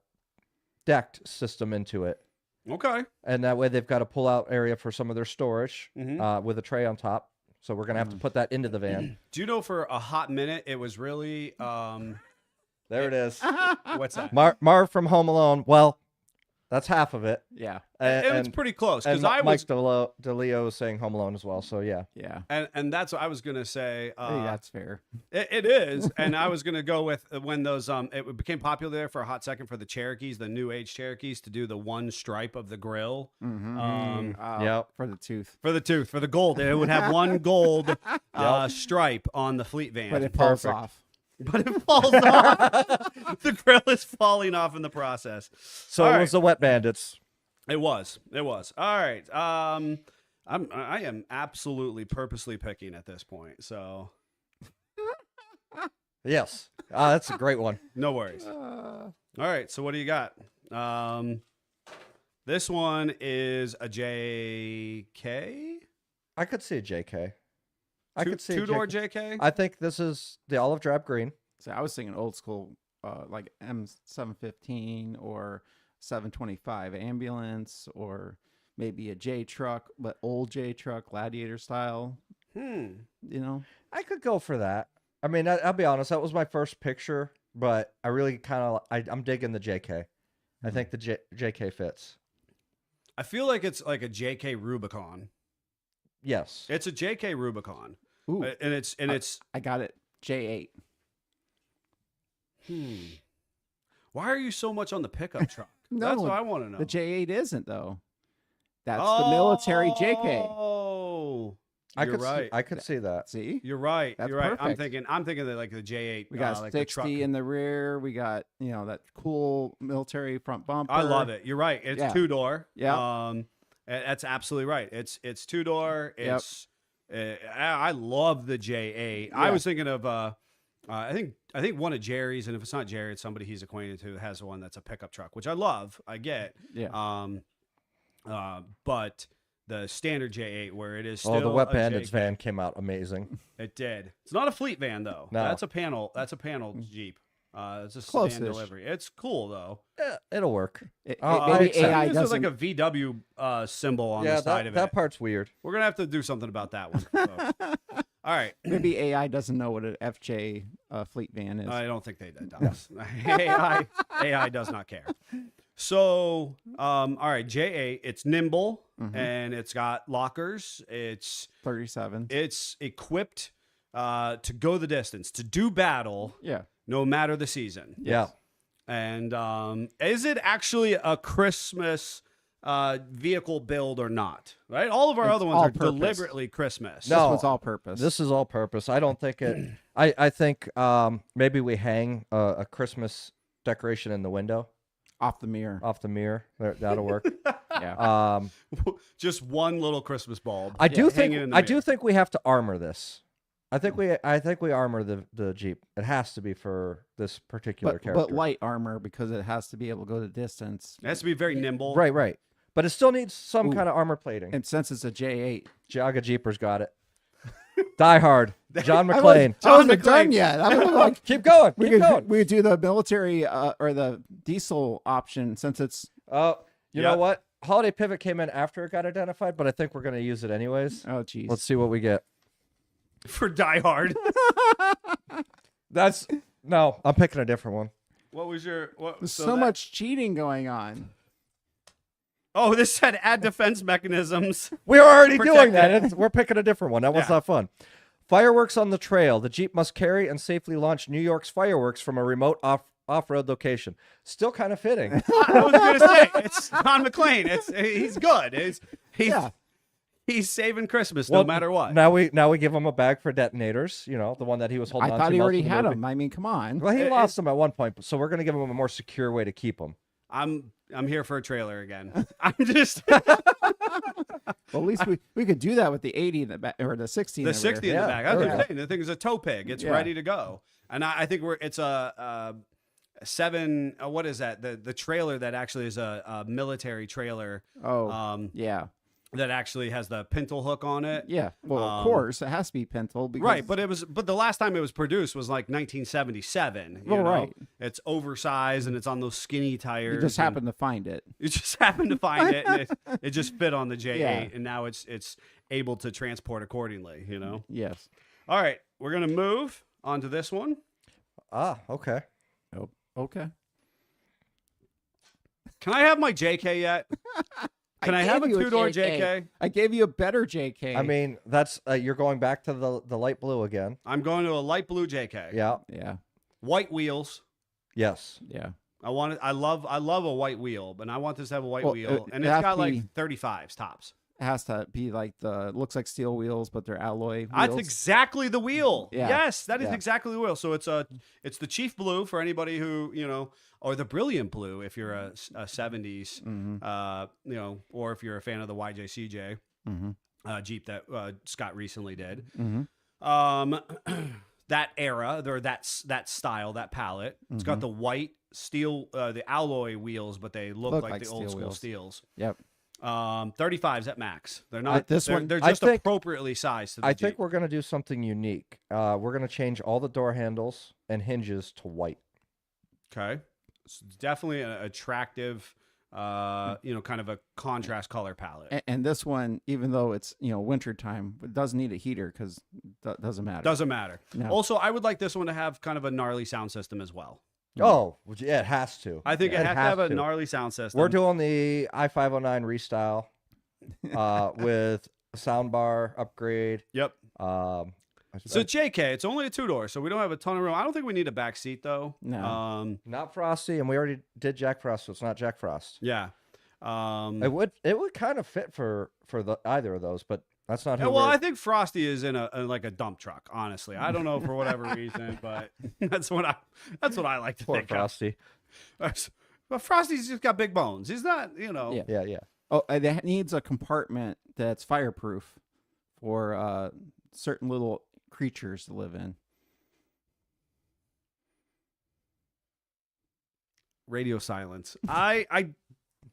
decked system into it, junk. Okay. and that way they've got a pull-out area for some of their storage Mhm. with a tray on top. So we're gonna have to put that into the van. Do you know for a hot minute it was really There it is. what's that? Marv from Home Alone. Well, that's half of it. Yeah. It was And, pretty close and because I Mike was, DeLeo saying Home Alone as well. So yeah. Yeah. and that's what I was gonna say. I think that's fair. It is, and I was gonna go with when those it became popular there for a hot second for the Cherokees, the new age Cherokees, to do the one stripe of the grill Mm-hmm. Yep. For the tooth. for the tooth for the gold. It would have one gold stripe on the fleet van, But it falls perfect. off. but it falls off. The grill is falling off in the process. So All it right. was the Wet Bandits. It was. All right. I am absolutely purposely picking at this point, so Yes. That's a great one. no worries. All right. So what do you got? This one is a JK. I could see a JK. I could see a two-door JK. JK. I think this is the olive drab green. So I was thinking old school, like M715 or 725 ambulance, or maybe a J truck, but old J truck, Gladiator style. You know, I could go for that. I mean, I'll be honest. That was my first picture, but I really kind of I'm digging the JK. I think the JK fits. I feel like it's like a JK Rubicon. Yes. It's a JK Rubicon, ooh, and it's. I got it. J8. Why are you so much on the pickup truck? No, That's what I want to know. The J8 isn't though. That's the military JK. Oh, you're could right. I could see that. See, You're right. That's You're right. perfect. I'm thinking that like the J8. we got like the truck. 60 in the rear. We got that cool military front bumper. I love it. You're right. It's Yeah. two-door. Yeah. That's absolutely right. It's two-door. Yep. It's I love the J8. I Yeah. was thinking of I think one of Jerry's, and if it's not Jerry, it's somebody he's acquainted to, has one that's a pickup truck, which I love. I get. Yeah. But the standard J8 where it is still Oh, the Wet a Bandits JK. van came out amazing. It did. It's not a fleet van though. No. That's a panel Jeep. It's a sedan Close-ish. delivery. It's cool though. It'll work. Maybe I accept AI This is doesn't. like a VW symbol on Yeah, the side of that it. part's weird. We're gonna have to do something about that one. So. All right. Maybe AI doesn't know what an FJ fleet van is. I don't think they does. AI does not care. So, all right, J8. It's nimble and it's got lockers. It's 37. equipped to go the distance, to do battle, Yeah. no matter the season. Yeah. And is it actually a Christmas vehicle build or not? Right. All of our It's other ones all are purpose. deliberately Christmas. No. This one's all purpose. This is all purpose. I don't think it. I think maybe we hang a Christmas decoration in the window off the mirror. off the mirror. That'll work. Yeah. Just one little Christmas bulb. I do think hanging in the I do mirror. think we have to armor this. I think we armor the Jeep. It has to be for this particular character. but light armor because it has to be able to go the distance. It has to be very nimble. Right. But it still needs some Ooh. kind of armor plating. And since it's a J8, Jaga Jeepers got it. Die Hard. John I McClane. wasn't done yet. I was like, Keep going. we Keep going. could do the military or the diesel option since it's Oh, you know Yep. what? Holiday Pivot came in after it got identified, but I think we're going to use it anyways. Oh, geez. Let's see what we get. For Die Hard. No, I'm picking a different one. What was your what? There's so so that- much cheating going on. Oh, this said add defense mechanisms. We're already Protect doing that. it. We're picking a different one. That one's Yeah. not fun. Fireworks on the trail. The Jeep must carry and safely launch New York's fireworks from a remote off-road location. Still kind of fitting. I was gonna say it's John McClane. He's good. Yeah. He's saving Christmas no matter what. Now we give him a bag for detonators. You know, the one that he was holding I on thought to he most already of the had movie. them. I mean, come on. Well, he lost them at one point, so we're going to give him a more secure way to keep them. I'm here for a trailer again. I'm just Well, at least we could do that with the 80 in the back or the 60 in the the 60 rear. in the Yeah, back. That's there what we I'm saying. The thing is a tow pig. It's Yeah. ready to go. And I think it's a 7. What is that? The trailer that actually is a military trailer. Oh, yeah. That actually has the pintle hook on it. Yeah. Well, of course, it has to be Pintle. Because, Right, but the last time it was produced was like 1977. You Well, know? right. It's oversized and it's on those skinny tires. you just and happened to find it. You just happened to find it, and it just fit on the J8, Yeah. and now it's able to transport accordingly. You know. Yes. All right, we're gonna move on to this one. Ah, okay. Oh, okay. Can I have my JK yet? Can I have a gave you 2-door JK? I gave you a better JK. I mean, that's you're going back to the light blue again. I'm going to a light blue JK. Yeah. yeah. White wheels. Yes. Yeah. I love a white wheel, but I want this to have a white Well, wheel, and it it's has got to like be- 35s tops. It has to be like looks like steel wheels, but they're alloy wheels. That's exactly the wheel. Yeah. Yes, that is Yeah. exactly the wheel. So it's the Chief Blue for anybody who or the Brilliant Blue if you're a 70s, or if you're a fan of the YJCJ Jeep that Scott recently did. That era or that style, that palette. It's got the white steel, the alloy wheels, but they look like the steel old school wheels. steels. Yep. 35s at max. They're not this they're, one- They're I just think- appropriately sized to the I Jeep. think we're gonna do something unique. We're gonna change all the door handles and hinges to white. Okay. It's definitely an attractive, kind of a contrast color palette. And this one, even though it's wintertime, it does need a heater because it doesn't matter. Doesn't matter. No. Also, I would like this one to have kind of a gnarly sound system as well. Oh, yeah, it has to. I think Yeah, it has to have a gnarly sound system. We're doing the i509 restyle with a soundbar upgrade. Yep. So JK, it's only a 2-door, so we don't have a ton of room. I don't think we need a back seat though. No. Not Frosty, and we already did Jack Frost, so it's not Jack Frost. Yeah. It would kind of fit for either of those, but that's not who. Well, we're- I think Frosty is in like a dump truck. Honestly, I don't know for whatever reason, but that's what I like to Poor think Frosty. of. But Frosty's just got big bones. He's not, Yeah. Yeah. Oh, that needs a compartment that's fireproof for certain little creatures to live in. Radio silence. I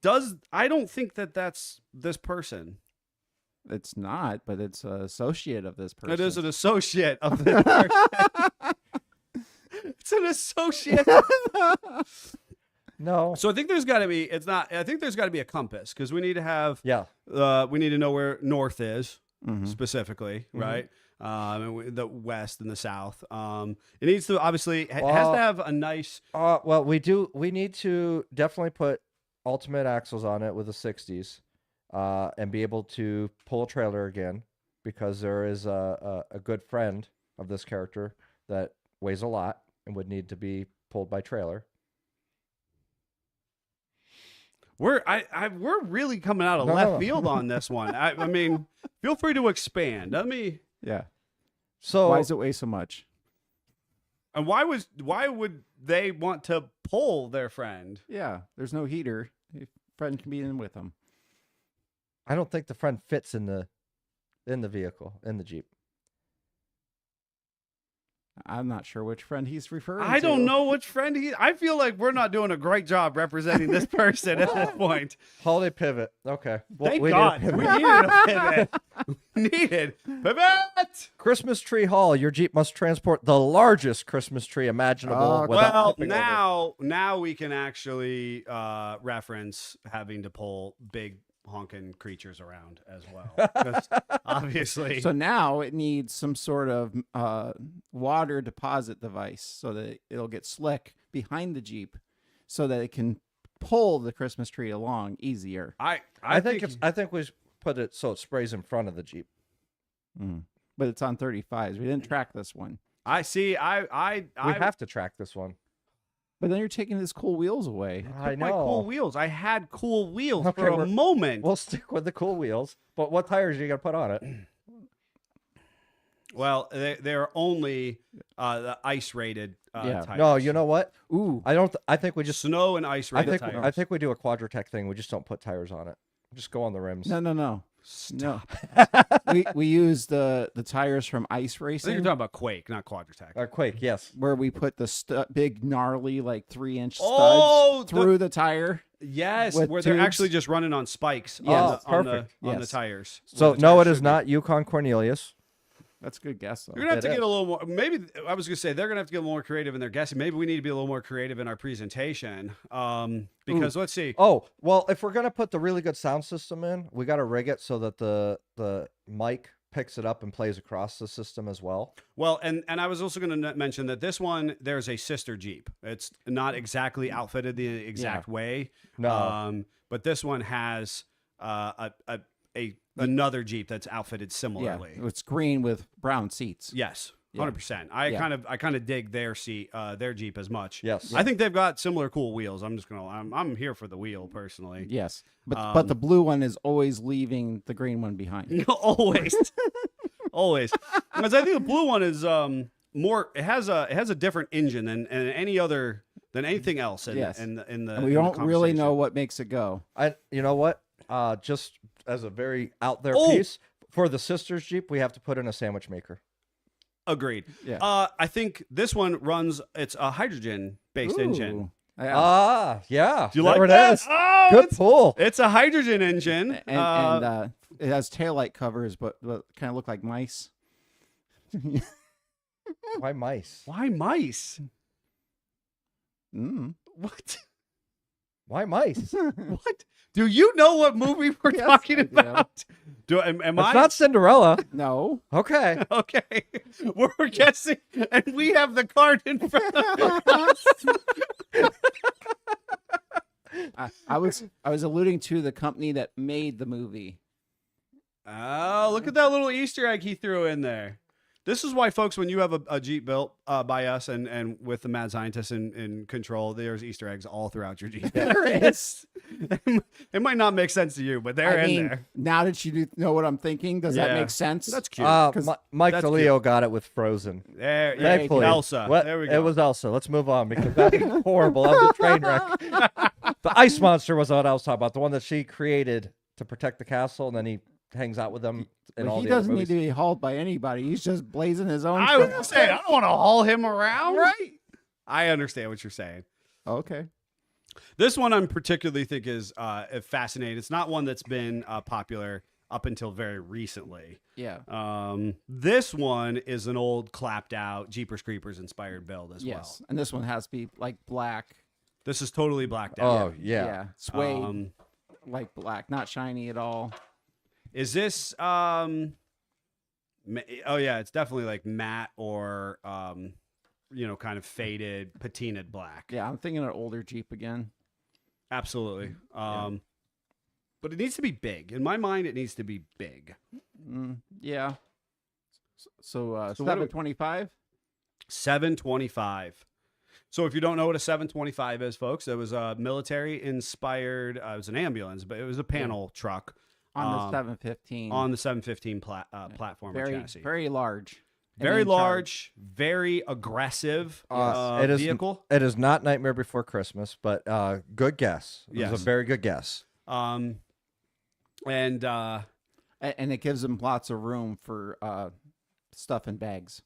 don't think that's this person. It's not, but it's an associate of this person. It is an associate of this person. It's an associate. No. So I think there's got to be. It's not. I think there's got to be a compass because we need to have. Yeah. We need to know where north is Mhm. specifically, right? The west and the south. It needs to obviously has Well- to have a nice. Well, we need to definitely put ultimate axles on it with the 60s, and be able to pull a trailer again, because there is a good friend of this character that weighs a lot and would need to be pulled by trailer. We're really coming out of No, left no. field on this one. I mean, feel free to expand. Let me. Yeah. So Why does it weigh so much? And why would they want to pull their friend? Yeah. There's no heater. Your friend can be in with them. I don't think the friend fits in the vehicle, in the Jeep. I'm not sure which friend he's referring to. I don't know which friend he. I feel like we're not doing a great job representing this person at this point. Holiday pivot. Okay. Well, Thank we need a God, pivot. we needed a pivot. Needed pivot. Christmas tree haul. Your Jeep must transport the largest Christmas tree imaginable. Oh, without Well, tipping over. now we can actually reference having to pull big honking creatures around as well. 'Cause obviously, So now it needs some sort of water deposit device so that it'll get slick behind the Jeep so that it can pull the Christmas tree along easier. I think I think we should put it so it sprays in front of the Jeep. But it's on 35s. We didn't track this one. I see. We have to track this one. But then you're taking his cool wheels away. I my cool know. wheels. I had cool wheels Okay, for a we're- moment. We'll stick with the cool wheels. But what tires are you gonna put on it? Well, they're only the ice rated Yeah. tires. No, you know what? Ooh. I think we just. Snow and ice I rated think tires. I think we do a Quadratec thing. We just don't put tires on it. Just go on the rims. No. No. we use the tires from ice I think you're racing talking about Quake, not Quadratec. Quake, yes. where we put the big gnarly like 3-inch studs Oh, through the tire. Yes, with where they're tubes. actually just running on spikes Yes. on the Perfect. on the Yes. tires. So where the no, tires it is should be. not Yukon Cornelius. That's a good guess though. You're gonna have It to get is. a little more. Maybe I was gonna say they're gonna have to get more creative in their guessing. Maybe we need to be a little more creative in our presentation. Because let's see. Oh, well, if we're gonna put the really good sound system in, we gotta rig it so that the mic picks it up and plays across the system as well. Well, and I was also going to mention that this one, there's a sister Jeep. It's not exactly outfitted the exact way. No. But this one has another Jeep that's outfitted Yeah, similarly. it's green with brown seats. Yes, Yeah. 100%. I Yeah. kind of dig their their Jeep as much. Yes. I think they've got similar cool wheels. I'm here for the wheel personally. Yes, but the blue one is always leaving the green one behind. Always, always. Because I think the blue one is more. It has a different engine than anything else. Yes. in the And we in the don't really know conversation. what makes it go. You know what? Just as a very out there Oh! piece for the sisters Jeep, we have to put in a sandwich maker. Agreed. Yeah. I think this one runs. It's a hydrogen based engine. Ooh. Yeah. Yeah. Do you there like it that? is. Oh, Good it's, pull. it's a hydrogen engine. and it has taillight covers, but kind of look like mice. Why mice? Why mice? Mm. What? Why mice? What? Do you know what movie we're Yes, talking I do. about? Am It's I? not Cinderella. No. Okay. Okay, we're guessing, and we have the card in front of us. I was alluding to the company that made the movie. Oh, look at that little Easter egg he threw in there. This is why, folks, when you have a Jeep built by us and with the mad scientists in control, there's Easter eggs all throughout your Jeep. There is. It might not make sense to you, but they're I in mean, there. now that you know what I'm thinking, does that Yeah. make sense? That's cute. Mike that's DeLeo got it with Frozen. There, yeah, Thankfully. Elsa. What? There we go. It was Elsa. Let's move on because that was horrible. That was a train wreck. The ice monster was what I was talking about. The one that she created to protect the castle, and then he hangs out with them in But all he the other doesn't need movies. to be hauled by anybody. He's just blazing his own. I was trail. saying, I don't want to haul him around. Right. I understand what you're saying. Okay. This one I'm particularly think is fascinating. It's not one that's been popular up until very recently. Yeah. This one is an old clapped out Jeepers Creepers inspired build as Yes. well. And this one has to be like black. This is totally blacked out. Oh yeah. Suede, like black, not shiny at all. Is this oh yeah, it's definitely like matte or kind of faded patinaed black. Yeah, I'm thinking an older Jeep again. Absolutely. But it needs to be big. In my mind, it needs to be big. Yeah. So So what do we- 725. 725. So if you don't know what a 725 is, folks, it was a military inspired. It was an ambulance, but it was a panel truck On the 715. on the 715 platform or very, chassis. very large. and Very in large, very aggressive It is vehicle. It is not Nightmare Before Christmas, but good guess. It was Yes. a very good guess. And charge. And it gives them lots of room for stuff in bags.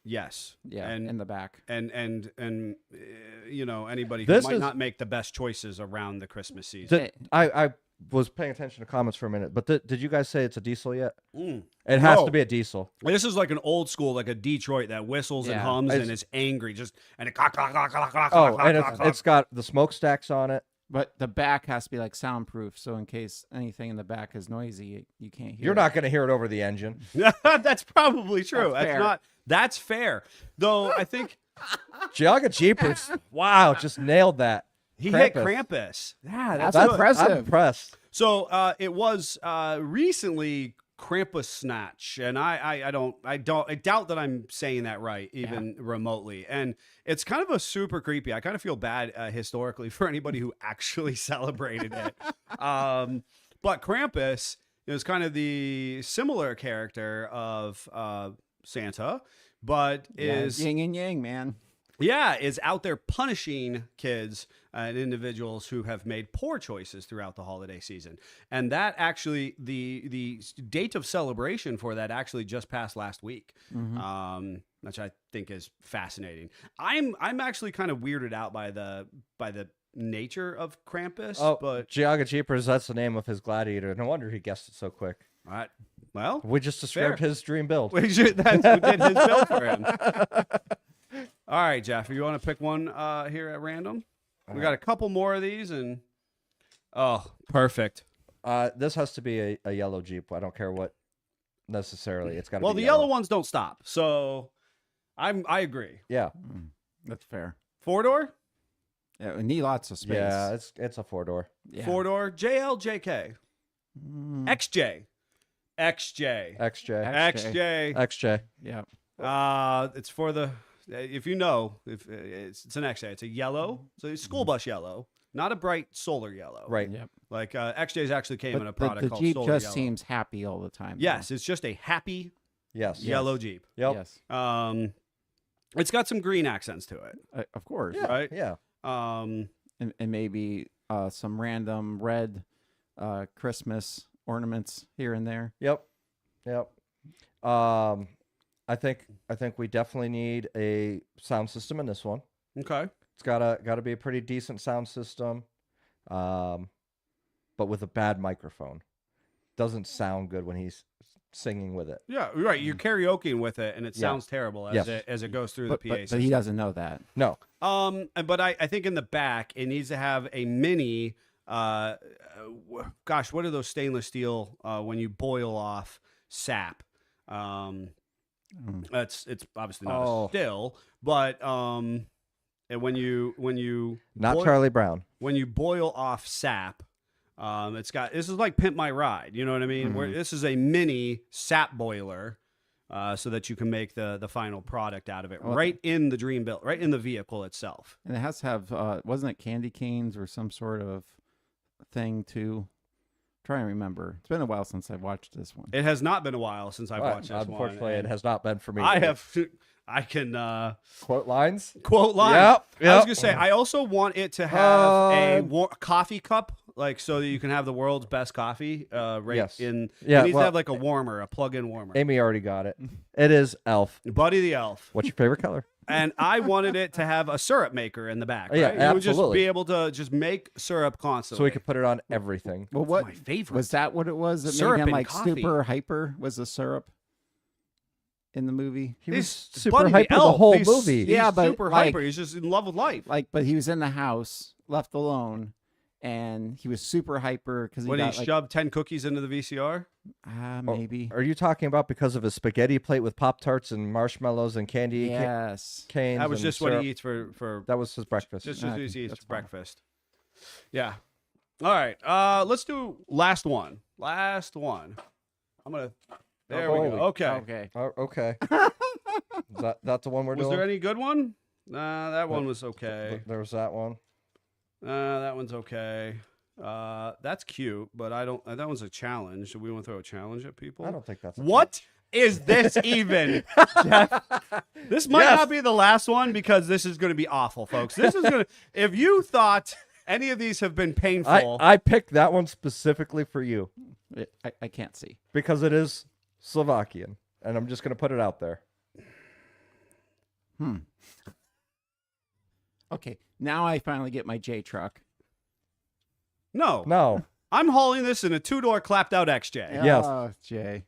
yes, Yeah, and in the back. and anybody This who might is- not make the best choices around the Christmas season. Did, I was paying attention to comments for a minute, but did you guys say it's a diesel yet? Mm. It has No. to be a diesel. This is like an old school, like a Detroit that whistles and Yeah. hums It's- and is angry, and it Oh, and it's got the smokestacks on it. But the back has to be like soundproof, so in case anything in the back is noisy, you can't hear. You're it. not going to hear it over the engine. That's probably true. That's fair. That's fair. Though I think Giaga Jeepers. Wow, just nailed that. he hit Krampus. Krampus. Yeah, That's good. impressive. I'm impressed. So it was recently Krampus Snatch, and I doubt that I'm saying that right, even remotely. And it's kind of a super creepy. I kind of feel bad historically for anybody who actually celebrated it. But Krampus is kind of the similar character of Santa, but is yin and yang, man. is out there punishing kids and individuals who have made poor choices throughout the holiday season. And that actually, the date of celebration for that actually just passed last week, which I think is fascinating. I'm actually kind of weirded out by the nature of Krampus, but Giaga Jeepers, that's the name of his gladiator. No wonder he guessed it so quick. well, We just described Fair. his dream build. we did his bill for him. All right, Jeff, you want to pick one here at random? We got a couple more of these, and perfect. This has to be a yellow Jeep. I don't care what necessarily. It's got to Well, be the yellow ones don't stop, so I agree. Yeah. That's fair. 4-door, Yeah, we need lots of space. Yeah, it's a 4-door. Yeah. 4-door, JLJK, XJ, XJ, XJ. XJ. XJ. Yeah. It's for the if you know if it's an XJ. It's a yellow, so it's school bus yellow, not a bright solar yellow. Right. Yep. Like XJ's actually came in a But product the called Jeep Solar just Yellow. seems happy all the time. Yes, it's just a happy Yes. yellow Jeep. Yep. Yes. It's got some green accents to it, Of course. Yeah. right? Yeah. And maybe some random red Christmas ornaments here and there. Yep. Yep. I think we definitely need a sound system in this one. Okay. It's gotta be a pretty decent sound system, but with a bad microphone. Doesn't sound good when he's singing with it. Yeah, right. You're karaokeing with it, and it sounds terrible as Yes. it goes through But, the PA but system. he doesn't know that. No. But I think in the back it needs to have a mini. Gosh, what are those stainless steel when you boil off sap? It's obviously not a still, but and when you Not boil- Charlie Brown. when you boil off sap, this is like Pimp My Ride. You know what I mean? Where this is a mini sap boiler. So that you can make the final product out of it right in the dream build, right in the vehicle itself. And it has to have, wasn't it candy canes or some sort of thing too? Try and remember. It's been a while since I watched this one. It has not been a while since I've watched this Unfortunately, one. it and has not been for me. I can Quote lines. quote lines. Yep, I was yep. gonna say I also want it to have a coffee cup, like so that you can have the world's best coffee. Right Yes. in. Yeah, it needs well- to have like a warmer, a plug-in warmer. Amy already got it. It is Elf. Buddy the Elf. What's your favorite color? And I wanted it to have a syrup maker in the back. Yeah, right? You would just absolutely. be able to just make syrup constantly. So we could put it on everything. Well, That's what my favorite. was that? What it was? That Syrup made him and like coffee. super hyper. Was the syrup in the movie? He He's was super Buddy hyper the Elf. whole He's- movie. He's Yeah, but, super like- hyper. He's just in love with life. Like, but he was in the house, left alone, and he was super hyper because he When he got like shoved 10 cookies into the VCR. maybe Are you talking about because of his spaghetti plate with Pop Tarts and marshmallows and candy yes. canes? That was and just syrup? what he eats for That was his breakfast. just Okay, what he eats that's for fine. breakfast. Yeah. All right. Let's do last one. Last one. I'm gonna. There we go. holy. Okay. Okay. Oh, okay. Is that the one we're Was doing? there any good one? Nah, that one was okay. There was that one. That one's okay. That's cute, but I don't. That one's a challenge. Do we want to throw a challenge at people? I don't think that's What is this even? Jeff? This might Yes. not be the last one because this is going to be awful, folks. This is going to. If you thought any of these have been painful, I picked that one specifically for you I can't see. because it is Slovakian, and I'm just going to put it out there. Okay. Now I finally get my J truck. no, No. I'm hauling this in a 2-door clapped out XJ. Yes. Oh, Jay.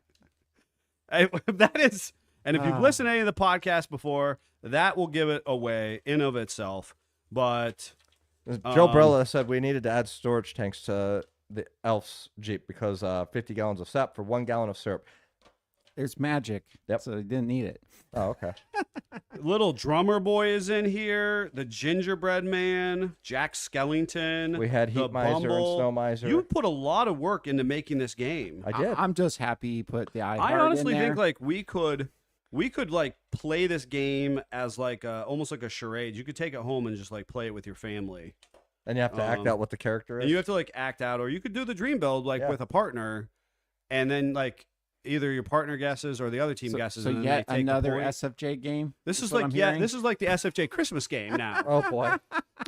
That is, and if you've Ah. listened to any of the podcasts before, that will give it away in of itself. But Joe Brella said we needed to add storage tanks to the Elf's Jeep because 50 gallons of sap for 1 gallon of syrup. There's magic. Yep. So they didn't need it. Oh, okay. Little drummer boy is in here. The gingerbread man, Jack Skellington. We had the Heat Miser and Bumble. Snow Miser. You put a lot of work into making this game. I did. I'm just happy you put the I I Heart honestly in there. think like we could like play this game as like almost like a charade. You could take it home and just like play it with your family. And you have to act out what the character is. And you have to like act out, or you could do the dream build like Yeah. with a partner, and then like either your partner guesses or the other team guesses. So and then yet they take the another point. SFJ game. This is what like I'm hearing? this is like the SFJ Christmas game now. Oh boy.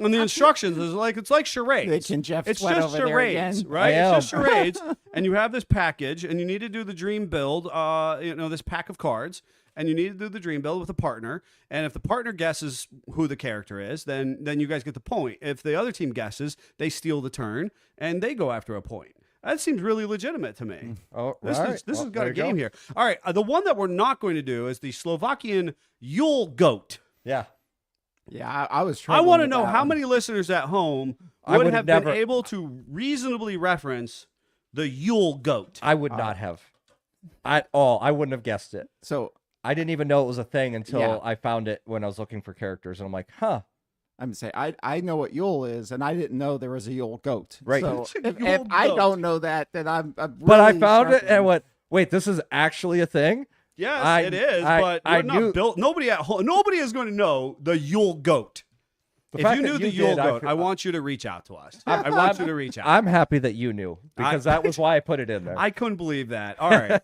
And the instructions is like it's like charades. Bitch and Jeff It's Sweat just over there charades, again. right? I It's just am. charades, and you have this package, and you need to do the dream build. This pack of cards, and you need to do the dream build with a partner. And if the partner guesses who the character is, then you guys get the point. If the other team guesses, they steal the turn, and they go after a point. That seems really legitimate to me. Oh, This all is right. this Well, has got there a you go. game here. All right, the one that we're not going to do is the Slovakian Yule Goat. Yeah. Yeah, I was I struggling want to with know that how one. many listeners at home I would would have never- been able to reasonably reference the Yule Goat. I would not have. At all. I wouldn't have guessed it. So I didn't even know it was a thing until Yeah. I found it when I was looking for characters. And I'm like, huh. I'm saying I know what Yule is, and I didn't know there was a Yule goat. Right. So It's a if Yule I goat. don't know that, then I'm But I really found it and struggling. went, wait, this is actually a thing? Yes, it is, but I we're not knew- built. Nobody at home. Nobody is going to know the Yule Goat. The If fact you that knew the did, Yule Goat, feel- I want you to reach out to us. I want you to reach out. I'm happy that you knew because that was why I put it in there. I couldn't believe that. All right.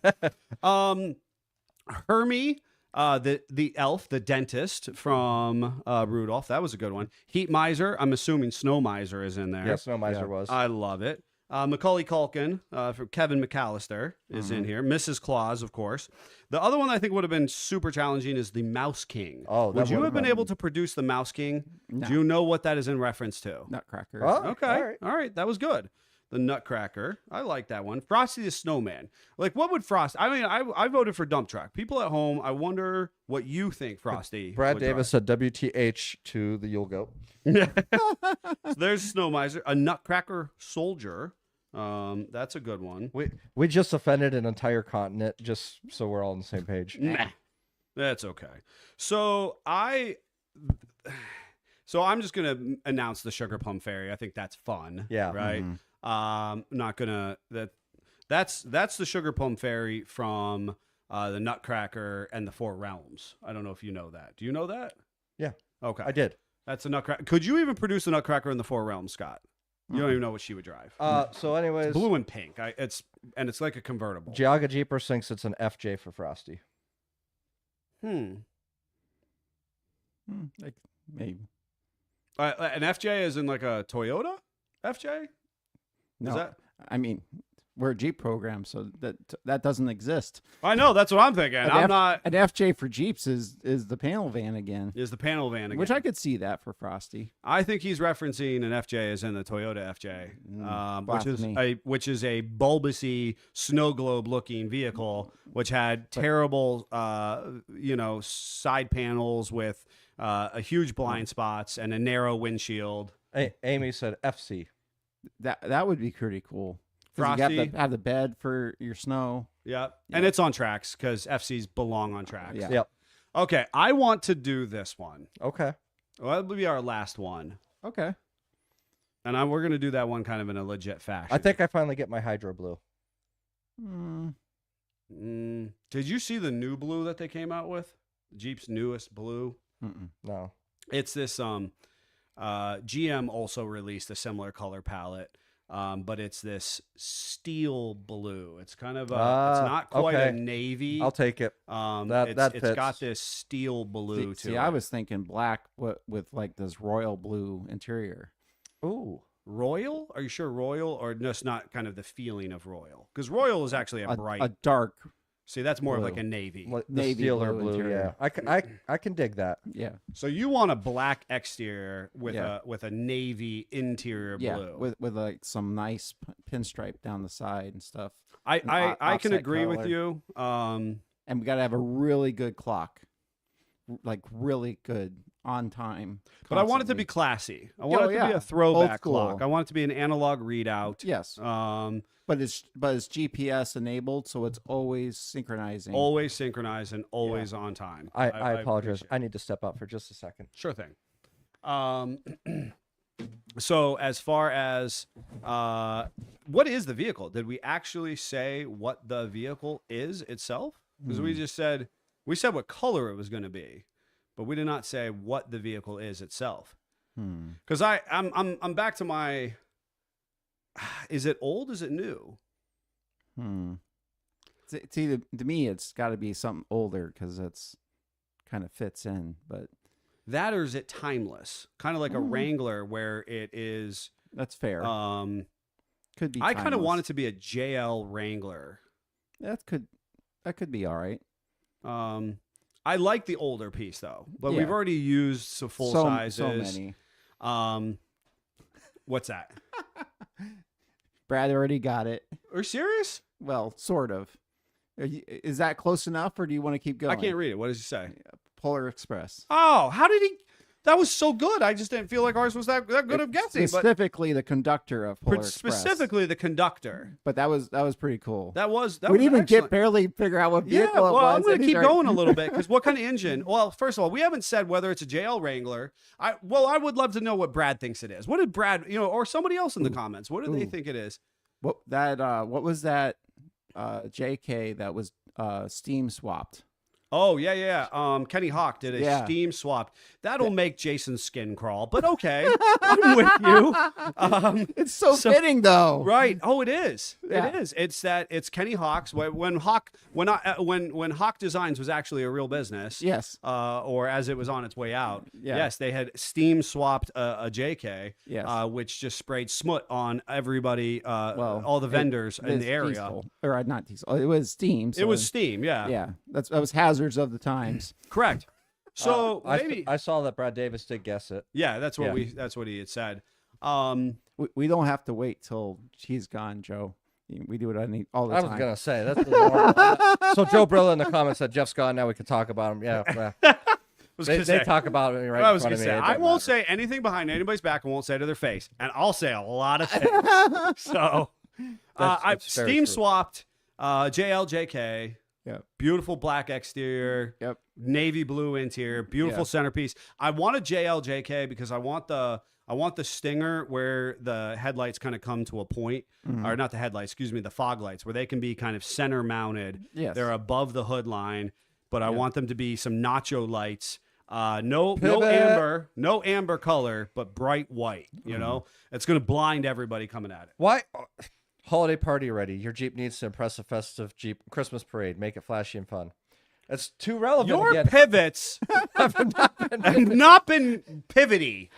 Hermie, the elf, the dentist from Rudolph. That was a good one. Heat Miser. I'm assuming Snow Miser is in there. Yes, Snow Miser was. I love it. Macaulay Culkin from Kevin McAllister is in here. Mrs. Claus, of course. The other one I think would have been super challenging is the Mouse King. Oh, that would you would have have been able to produce the Mouse King? No. Do you know what that is in reference to? Nutcracker. Oh, Okay. all right. That was good. The Nutcracker. I like that one. Frosty the Snowman. Like, what would Frosty? I mean, I voted for Dump Truck. People at home, I wonder what you think Frosty. Brad would Davis said WTH to the Yule Goat. drive. So there's Snow Miser. A Nutcracker Soldier. That's a good one. We just offended an entire continent just so we're all on the same page. Nah. That's okay. So I'm just gonna announce the Sugar Plum Fairy. I think that's fun. Yeah. Right. Not gonna that's the Sugar Plum Fairy from the Nutcracker and the Four Realms. I don't know if you know that. Do you know that? Yeah. Okay. I did. That's a Nutcracker. Could you even produce a Nutcracker in the Four Realms, Scott? You don't even know what she would drive. So anyways, Blue and pink. It's like a convertible. Giaga Jeepers thinks it's an FJ for Frosty. Like, maybe. An FJ is in like a Toyota FJ? No, that- I mean, we're a Jeep program, so that doesn't exist. I know, that's what I'm thinking. I'm not. An FJ for Jeeps is the panel van again, Is the panel van again? which I could see that for Frosty. I think he's referencing an FJ as in the Toyota FJ, which is a bulbousy snow globe looking vehicle, which had terrible, side panels with a huge blind spots and a narrow windshield. Amy said FC. That would be pretty cool. 'Cause you Frosty. have the bed for your snow. Yep. And it's on tracks because FCs belong on tracks. Yeah. Yep. Okay, I want to do this one. Okay. Well, that'll be our last one. Okay. And we're going to do that one kind of in a legit fashion. I think I finally get my Hydro Blue. Did you see the new blue that they came out with? Jeep's newest blue? No. It's this GM also released a similar color palette. But it's this steel blue. It's kind of it's not quite a okay. navy. I'll take it. That It's fits. got this steel blue to See, it. I was thinking black with like this royal blue interior. Ooh. Royal? Are you sure royal or just not kind of the feeling of royal? Because royal is actually a bright. A dark. See, that's more of like blue. a navy. The Navy steel or blue blue, interior. yeah. I can dig that. Yeah. So you want a black exterior with Yeah. a navy interior Yeah. blue. With like some nice pinstripe down the side and stuff. I can offset agree with color. you. And we got to have a really good clock like really good on time. But I want it to be constantly. classy. I want it to be yeah. a throwback Old school. clock. I want it to be an analog readout. Yes, but it's GPS enabled, so it's always synchronizing. Always synchronized and always on time. I apologize. appreciate I need to step out for just a second. Sure thing. So as far as what is the vehicle? Did we actually say what the vehicle is itself? Because we just said what color it was going to be, but we did not say what the vehicle is itself. Because I'm back to my. Is it old? Is it new? It's either, to me, it's got to be something older because it's kind of fits in, but. That or is it timeless? Kind of like a Wrangler where it is. That's fair. Could be. I kind of timeless. want it to be a JL Wrangler. That could be all right. I like the older piece though, but Yeah. we've already used some full So sizes. many. What's that? Brad already got it. Are you serious? Well, sort of. Is that close enough, or do you want to keep going? I can't read it. What does he say? Polar Express. Oh, how did he? That was so good. I just didn't feel like ours was that good of guessing. But Specifically, the conductor of Polar Express. specifically the conductor. But that was pretty cool. That was. we was didn't even excellent. barely figure out what Yeah, vehicle well, it was. I'm going and to he's keep already- going a little bit because what kind of engine? Well, first of all, we haven't said whether it's a JL Wrangler. I would love to know what Brad thinks it is. What did Brad, or somebody else in the comments? What do they think it is? What was that JK that was steam swapped? Oh yeah. Kenny Hawk did a Yeah. steam swap. That'll make Jason's skin crawl, but okay, I'm with you. It's so fitting though. Right. Oh, it is. Yeah. It is. It's Kenny Hawk's. When Hawk Designs was actually a real business. Yes. Or as it was on its way out. Yeah. Yes, they had steam swapped a JK. Yes. Which just sprayed smut on everybody. Well, all the vendors it in is the area. diesel. Or not diesel. It was steam. It so was steam. Yeah. Yeah. That was hazards of the times. Correct. So I maybe. I saw that Brad Davis did guess it. Yeah, that's what Yeah. that's what he had said. We don't have to wait till he's gone, Joe. We do it all the I time. was gonna say that's the normal. So Joe Brilla in the comments said Jeff's gone. Now we can talk about him. Yeah. Was They gonna say- talk about me right I in was front gonna of me. say It I doesn't won't matter. say anything behind anybody's back. I won't say to their face, and I'll say a lot of things. So, I've that's very steam true. swapped JLJK. Yep. Beautiful black exterior. Yep. Navy blue interior. Beautiful Yeah. centerpiece. I want a JLJK because I want the Stinger where the headlights kind of come to a point, or not the headlights, excuse me, the fog lights, where they can be kind of center mounted. Yes. They're above the hood line, but I want them to be some nacho lights. No Pivot. amber color, but bright white. You know, it's going to blind everybody coming at it. Why? Holiday party ready. Your Jeep needs to impress a festive Jeep Christmas parade. Make it flashy and fun. It's too relevant. Your again. pivots have not been pivety.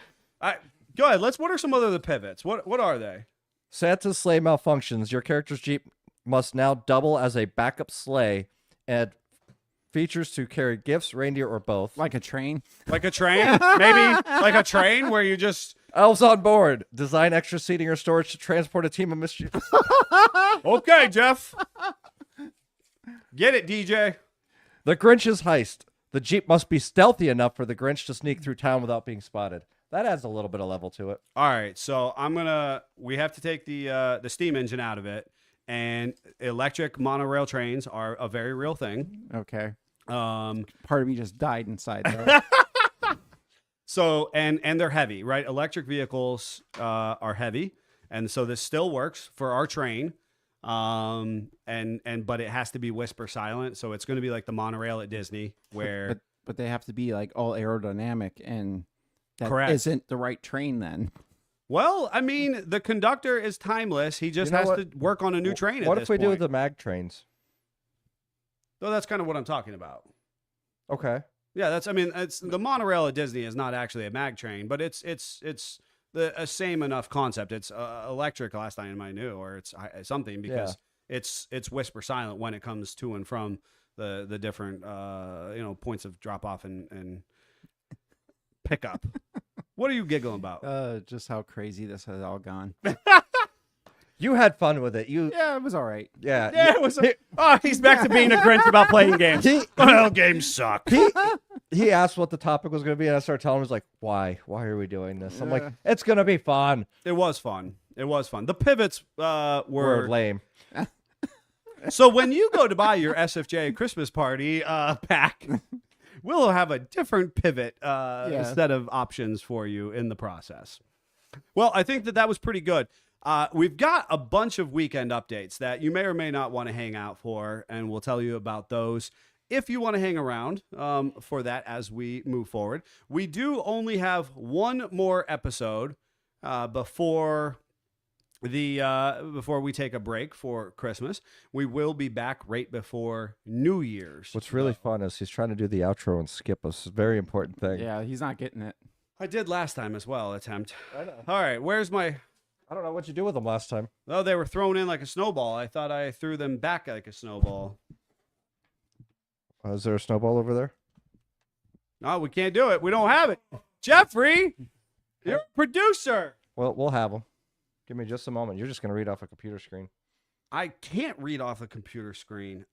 Go ahead. What are some other the pivots? What are they? Santa's sleigh malfunctions. Your character's Jeep must now double as a backup sleigh and features to carry gifts, reindeer, or both. Like a train. Like a train? Maybe like a train where you just. Elves on board. Design extra seating or storage to transport a team of mischief. Okay, Jeff. Get it, DJ. The Grinch's heist. The Jeep must be stealthy enough for the Grinch to sneak through town without being spotted. That adds a little bit of level to it. All right, so we have to take the steam engine out of it, and electric monorail trains are a very real thing. Okay. Um, Part of me just died inside there. so and they're heavy, right? Electric vehicles are heavy, and so this still works for our train. But it has to be whisper silent, so it's going to be like the monorail at Disney, where but they have to be like all aerodynamic, and that Correct. not the right train then. well, I mean, the conductor is timeless. He just You know has what? to work on a new train. What at if this we do point. the mag trains? So that's kind of what I'm talking about. Okay. Yeah, it's the monorail at Disney is not actually a mag train, but it's a same enough concept. It's electric last time I knew, or it's something because it's whisper silent when it comes to and from the different points of drop off and pickup. What are you giggling about? Just how crazy this has all gone. You had fun with it. Yeah, it was all right. Yeah, it was. He's back to being a Grinch about playing games. Well, games suck. he asked what the topic was going to be, and I started telling him, "He's like, why are we doing this?" I'm like, Yeah. "It's going to be fun." It was fun. It was fun. The pivots We're were lame. so when you go to buy your SFJ Christmas party pack, we'll have a different pivot set of options for you in the process. Well, I think that was pretty good. We've got a bunch of weekend updates that you may or may not want to hang out for, and we'll tell you about those if you want to hang around for that as we move forward. We do only have one more episode before we take a break for Christmas. We will be back right before New Year's. What's really fun is he's trying to do the outro and skip us. It's a very important thing. Yeah, he's not getting it. I did last time as well, attempt. I know. All right, where's my... I don't know what you do with them last time. Oh, they were thrown in like a snowball. I thought I threw them back like a snowball. Is there a snowball over there? No, we can't do it. We don't have it. Jeffrey, you're a producer. Well, we'll have them. Give me just a moment. You're just going to read off a computer screen. I can't read off a computer screen.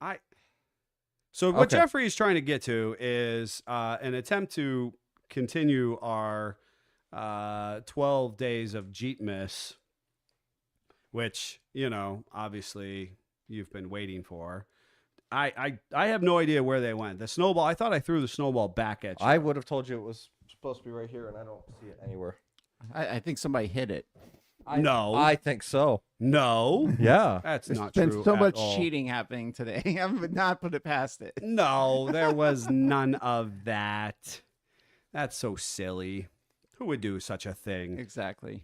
So what Okay. Jeffrey is trying to get to is an attempt to continue our 12 days of Jeepmas, which, obviously you've been waiting for. I have no idea where they went. The snowball, I thought I threw the snowball back at you. I would have told you it was supposed to be right here, and I don't see it anywhere. I think somebody hit it. No. I think so. No. Yeah. That's There's not been true so at much all. cheating happening today. I would not put it past it. No, there was none of that. That's so silly. Who would do such a thing? Exactly.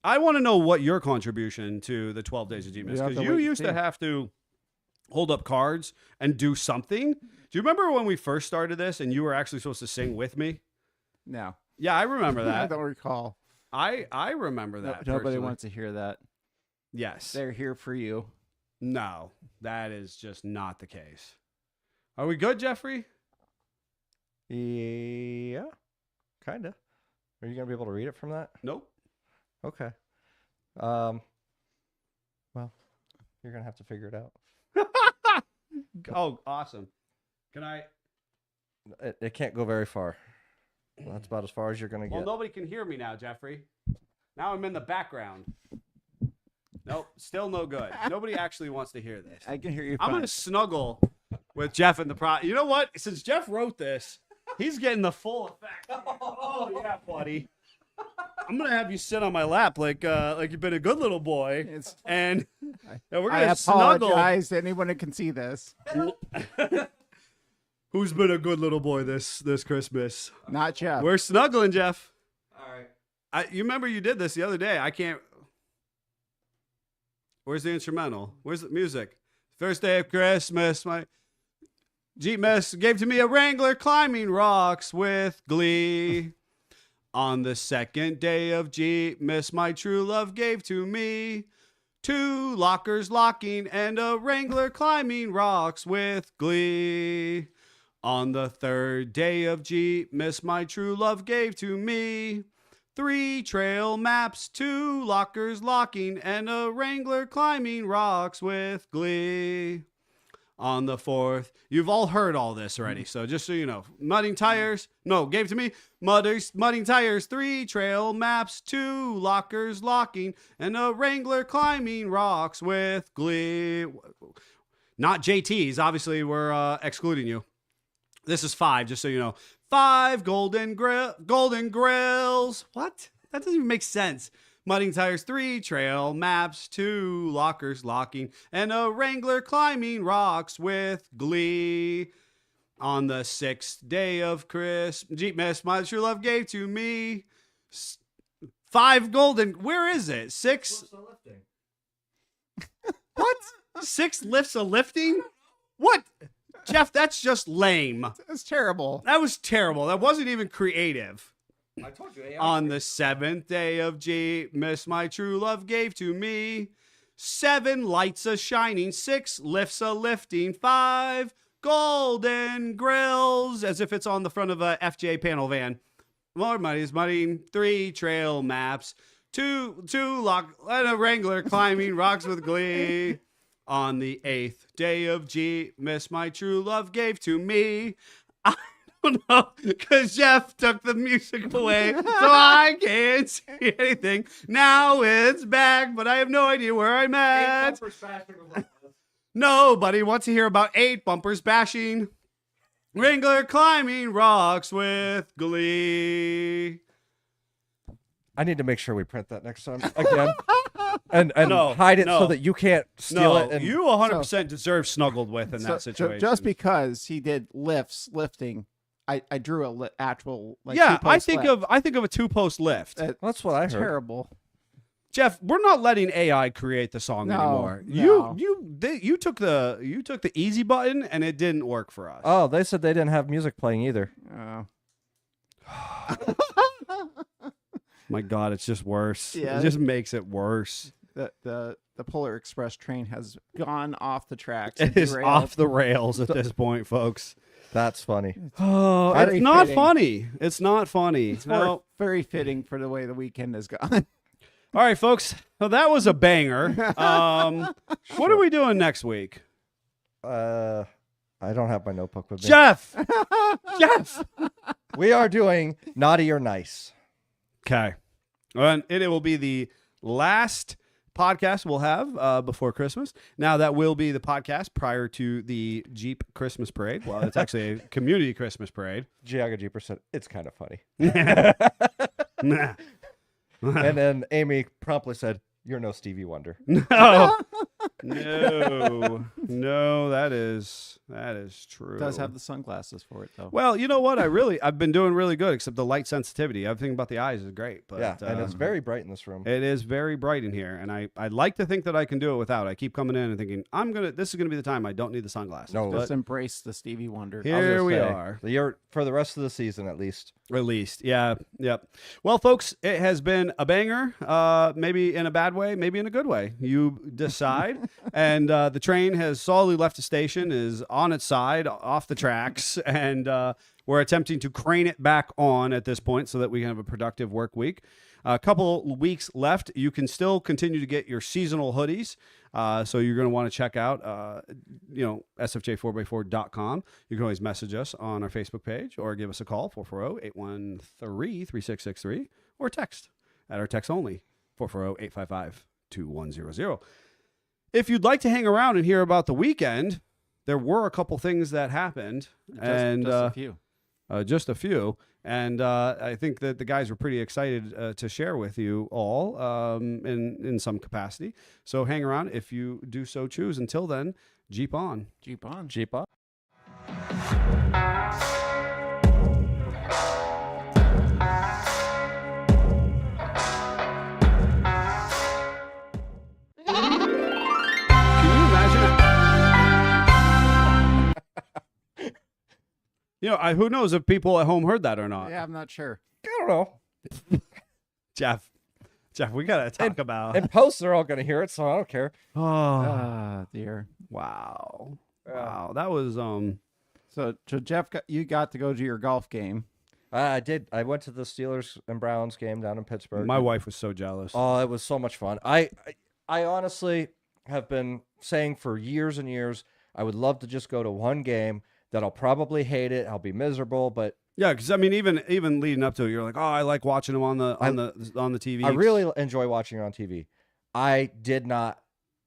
I want to know what your contribution to the 12 Days of Jeepmas, We have because to you wait and used to see. have to hold up cards and do something. Do you remember when we first started this and you were actually supposed to sing with me? No. Yeah, I remember I that. don't recall. I remember that. Nobody personally. wants to hear that. Yes. They're here for you. No, that is just not the case. Are we good, Jeffrey? Yeah. Kind of. Are you going to be able to read it from that? Nope. Okay. Well, you're going to have to figure it out. Oh, awesome. Can I? It can't go very far. That's about as far as you're going to Well, get. nobody can hear me now, Jeffrey. Now I'm in the background. Nope, still no good. Nobody actually wants to hear this. I can hear you. I'm fine. going to snuggle with Jeff in the You know what? Since Jeff wrote this, he's getting the full effect. Oh, yeah, buddy. I'm going to have you sit on my lap like you've been a good little boy. It's- And we're I going to snuggle. apologize to anyone that can see this. Who's been a good little boy this Christmas? Not Jeff. We're snuggling, Jeff. All right. You remember you did this the other day. I can't. Where's the instrumental? Where's the music? First day of Christmas, my Jeepmas gave to me a Wrangler climbing rocks with glee. On the second day of Jeepmas, my true love gave to me 2 lockers locking and a Wrangler climbing rocks with glee. On the third day of Jeepmas, my true love gave to me 3 trail maps, 2 lockers locking, and a Wrangler climbing rocks with glee. On the fourth, you've all heard all this already, so just so you know, mudding tires, no, gave to me, mudding tires, 3 trail maps, 2 lockers locking, and a Wrangler climbing rocks with glee. Not JT's, obviously we're excluding you. This is 5, just so you know. 5 golden grills. What? That doesn't even make sense. Mudding tires, 3 trail maps, 2 lockers locking, and a Wrangler climbing rocks with glee. On the 6th day of Jeepmas, my true love gave to me 5 golden. Where is it? 6. What? 6 lifts of lifting? What? Jeff, that's just lame. It's terrible. That was terrible. That wasn't even creative. I told you. On the 7th day of Jeepmas, my true love gave to me 7 lights a shining, 6 lifts a lifting, 5 golden grills, as if it's on the front of a FJ panel van. More money's money, 3 trail maps, 2 lock, and a Wrangler climbing rocks with glee. On the 8th day of Jeepmas, my true love gave to me. no, because Jeff took the music away, so I can't see anything. Now it's back, but I have no idea where I'm at. Nobody wants to hear about 8 bumpers bashing. Wrangler climbing rocks with glee. I need to make sure we print that next time again, and No, hide it no. so that you can't steal it. And You 100% deserve snuggled with in that situation. Just because he did lifting, I drew actual like yeah, I two-post think lift. of a 2-post lift. that's what I heard. Terrible. Jeff, we're not letting AI create the song No, anymore. no. You took the easy button and it didn't work for us. Oh, they said they didn't have music playing either. My God, it's just worse. Yeah. It just makes it worse. The Polar Express train has gone off the tracks. It is off the rails at this point, folks. That's funny. Oh, Very it's not fitting. funny. It's not funny. It's No. very fitting for the way the weekend has gone. All right, folks. Well, that was a banger. What are we doing next week? I don't have my notebook with me. Jeff! Jeff! We are doing naughty or nice. Okay. And it will be the last podcast we'll have before Christmas. Now, that will be the podcast prior to the Jeep Christmas Parade. Well, it's actually a community Christmas parade. Giaga Jeeper said it's kind of funny, Nah. and then Amy promptly said, "You're no Stevie Wonder." No. No, that is true. It does have the sunglasses for it though. Well, you know what? I've been doing really good, except the light sensitivity. Everything about the eyes is great. But, Yeah, and it's very bright in this room. It is very bright in here, and I'd like to think that I can do it without. I keep coming in and thinking, this is gonna be the time I don't need the sunglasses. No. But Just embrace the Stevie Wonder. I was gonna here we say, are. The year for the rest of the season, at least. At least, yeah, yep. Well, folks, it has been a banger. Maybe in a bad way, maybe in a good way. You decide. And the train has solidly left the station, is on its side, off the tracks, and we're attempting to crane it back on at this point so that we can have a productive work week. A couple weeks left. You can still continue to get your seasonal hoodies. So you're going to want to check out, sfj4x4.com. You can always message us on our Facebook page or give us a call, 440-813-3663, or text at our text only, 440-855-2100. If you'd like to hang around and hear about the weekend, there were a couple things that happened. Just a few. Just a few. And I think that the guys were pretty excited to share with you all in some capacity. So hang around if you do so choose. Until then, Jeep on. Jeep on. Jeep up. Can you imagine it? Who knows if people at home heard that or not? Yeah, I'm not sure. I don't know. Jeff, we got to talk about. In post, they're all going to hear it, so I don't care. Oh, Ah, dear. wow. Yeah. Wow. That was, So Jeff, you got to go to your golf game. I did. I went to the Steelers and Browns game down in Pittsburgh. my wife was so jealous. Oh, it was so much fun. I honestly have been saying for years and years, I would love to just go to one game that I'll probably hate it. I'll be miserable, but Yeah, because I mean, even leading up to it, you're like, oh, I like watching them on the TV. I really enjoy watching it on TV. I did not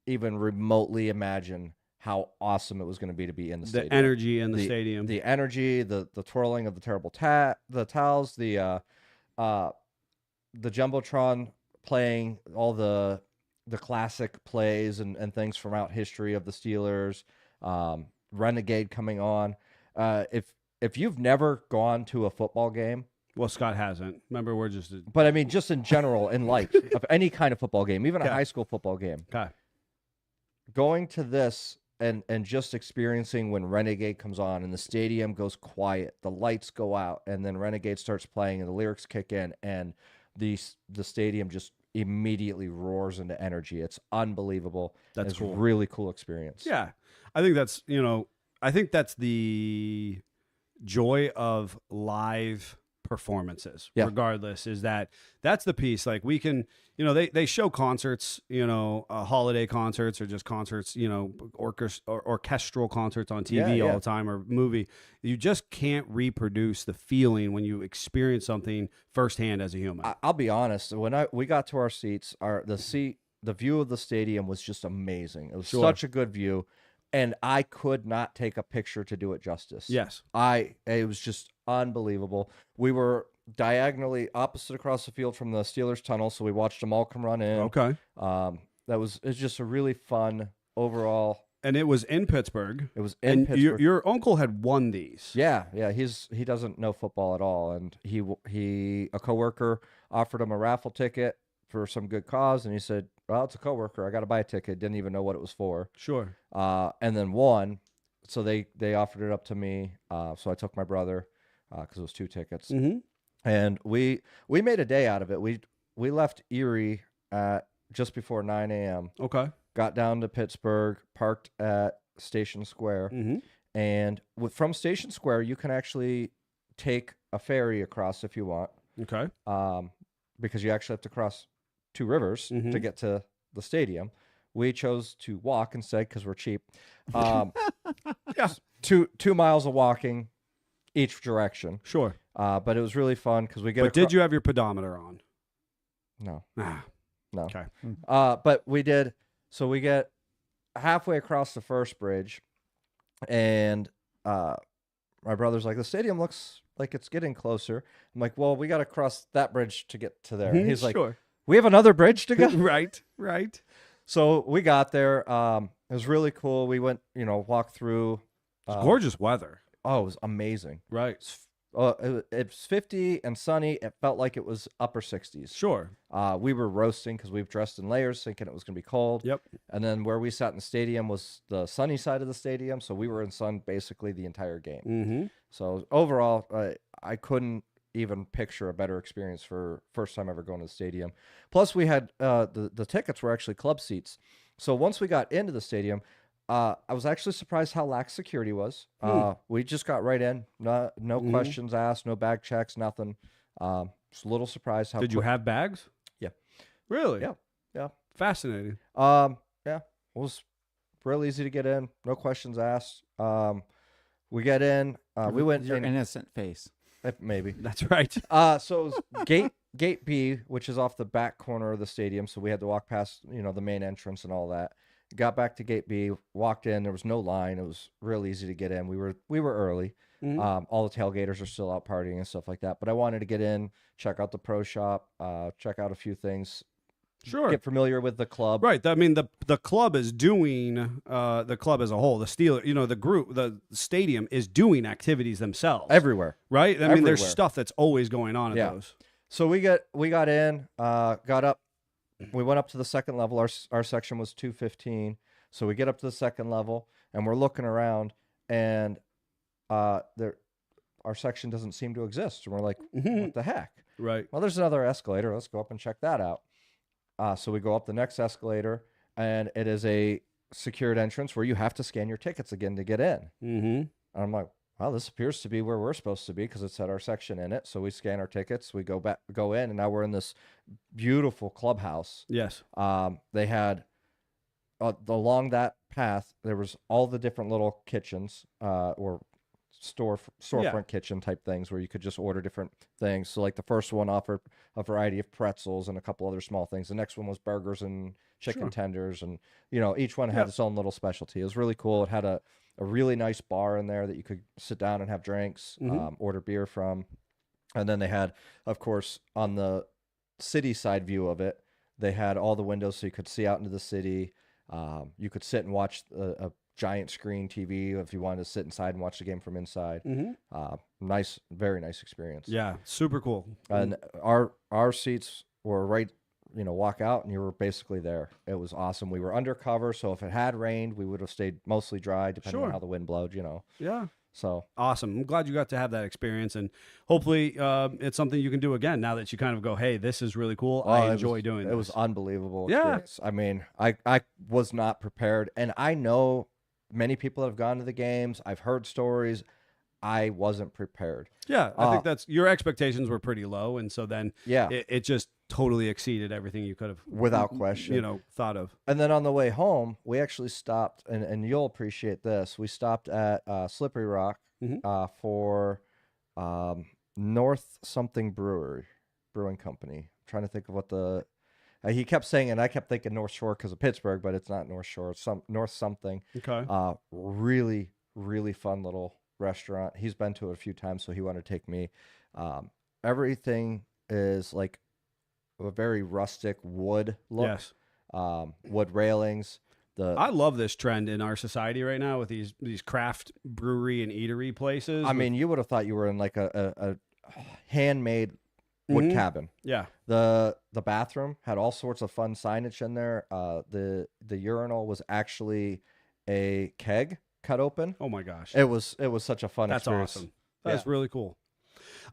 even remotely imagine how awesome it was going to be in the the stadium. energy in the stadium. The energy, the twirling of the terrible the towels, the jumbotron playing all the classic plays and things from out history of the Steelers. Renegade coming on. If you've never gone to a football game, Well, Scott hasn't. Remember, we're just but I mean just in general in life, of any kind of football game, even a Okay. high school football game, okay. going to this and just experiencing when Renegade comes on and the stadium goes quiet, the lights go out, and then Renegade starts playing and the lyrics kick in and the stadium just immediately roars into energy. It's unbelievable. That's it's cool. a really cool experience. Yeah, I think that's the joy of live performances, Yeah. regardless. Is that's the piece. Like we can, they show concerts, holiday concerts or just concerts, orchestral concerts on TV all Yeah. the time or movie. You just can't reproduce the feeling when you experience something firsthand as a human. I'll be honest. When we got to our seats, the view of the stadium was just amazing. It was Sure. such a good view, and I could not take a picture to do it justice. Yes. It was just unbelievable. We were diagonally opposite across the field from the Steelers tunnel, so we watched them all come run in. Okay. It's just a really fun overall. And it was in Pittsburgh. It was in And Pittsburgh. your uncle had won these. Yeah. He doesn't know football at all, and a coworker offered him a raffle ticket for some good cause, and he said, "Well, it's a coworker. I got to buy a ticket." Didn't even know what it was for. Sure. And then won. So they offered it up to me. So I took my brother because it was 2 tickets, Mm-hmm. and we made a day out of it. We left Erie at just before 9 a.m. Okay. Got down to Pittsburgh, parked at Station Square, Mm-hmm. and from Station Square you can actually take a ferry across if you want, Okay. because you actually have to cross 2 rivers Mhm. to get to the stadium. We chose to walk instead because we're cheap. Yeah, 2 miles of walking each direction. Sure. But it was really fun because we get. But did you have your pedometer on? No, Ah. no. Okay. But we did. So we get halfway across the first bridge, and my brother's like, "The stadium looks like it's getting closer." I'm like, "Well, we got to cross that bridge to get to there." And he's like, sure. "We have another bridge to go." Right. Right. So we got there. It was really cool. We went, walked through. It's gorgeous weather. Oh, it was amazing. Right. It's 50 and sunny. It felt like it was upper 60s. Sure. We were roasting because we've dressed in layers, thinking it was going to be cold. Yep. And then where we sat in the stadium was the sunny side of the stadium, so we were in sun basically the entire game. Mm-hmm. So overall, I couldn't even picture a better experience for first time ever going to the stadium. Plus, we had the tickets were actually club seats. So once we got into the stadium, I was actually surprised how lax security was. We just got right in, no questions asked, no bag checks, nothing. Just a little surprised how. Did you have bags? Yeah. Really? Yeah. Yeah. Fascinating. Yeah, it was real easy to get in, no questions asked. We get in. We went Your in, innocent face. maybe. That's right. So it was gate B, which is off the back corner of the stadium. So we had to walk past, the main entrance and all that. Got back to gate B, walked in. There was no line. It was real easy to get in. We were early. Mhm. All the tailgaters are still out partying and stuff like that. But I wanted to get in, check out the pro shop, check out a few things, Sure. get familiar with the club. Right. I mean, the club is doing the club as a whole. The Steelers, the group, the stadium is doing activities themselves. Everywhere. Right. I mean, there's everywhere. stuff that's always going on at Yeah. those. So we got in, got up. We went up to the second level. Our section was 215. So we get up to the second level, and we're looking around, and our section doesn't seem to exist. And we're like, what the heck? Right. Well, there's another escalator. Let's go up and check that out. So we go up the next escalator, and it is a secured entrance where you have to scan your tickets again to get in. Mm-hmm. And I'm like, well, this appears to be where we're supposed to be because it's had our section in it. So we scan our tickets, we go in, and now we're in this beautiful clubhouse. Yes. They had along that path, there was all the different little kitchens or storefront kitchen type things where you could just order different things. So like the first one offered a variety of pretzels and a couple other small things. The next one was burgers and chicken Sure. tenders, and each one had Yep. its own little specialty. It was really cool. It had a really nice bar in there that you could sit down and have drinks, Mhm. order beer from. And then they had, of course, on the city side view of it, they had all the windows so you could see out into the city. You could sit and watch a giant screen TV if you wanted to sit inside and watch the game from inside. Mm-hmm. Nice, very nice experience. Yeah. Super cool. And our seats were right, walk out and you were basically there. It was awesome. We were undercover, so if it had rained, we would have stayed mostly dry, depending Sure. on how the wind blowed. Yeah. So Awesome. I'm glad you got to have that experience, and hopefully it's something you can do again now that you kind of go, hey, this is really cool. I enjoy doing this. It was unbelievable Yeah. experience. I mean, I was not prepared, and I know many people that have gone to the games. I've heard stories. I wasn't prepared. Yeah, I think that's your expectations were pretty low, and so then Yeah. it just totally exceeded everything you could have Without question. thought of. And then on the way home, we actually stopped, and you'll appreciate this. We stopped at Slippery Rock for North something Brewing Company. I'm trying to think of what the he kept saying, and I kept thinking North Shore because of Pittsburgh, but it's not North Shore. It's North something. Okay. Really, really fun little restaurant. He's been to it a few times, so he wanted to take me. Everything is like a very rustic wood look. Yes. Wood railings. I love this trend in our society right now with these craft brewery and eatery places. I mean, you would have thought you were in like a handmade wood cabin. Yeah. The bathroom had all sorts of fun signage in there. The urinal was actually a keg cut open. Oh my gosh. It was such a fun That's experience. awesome. That's really cool.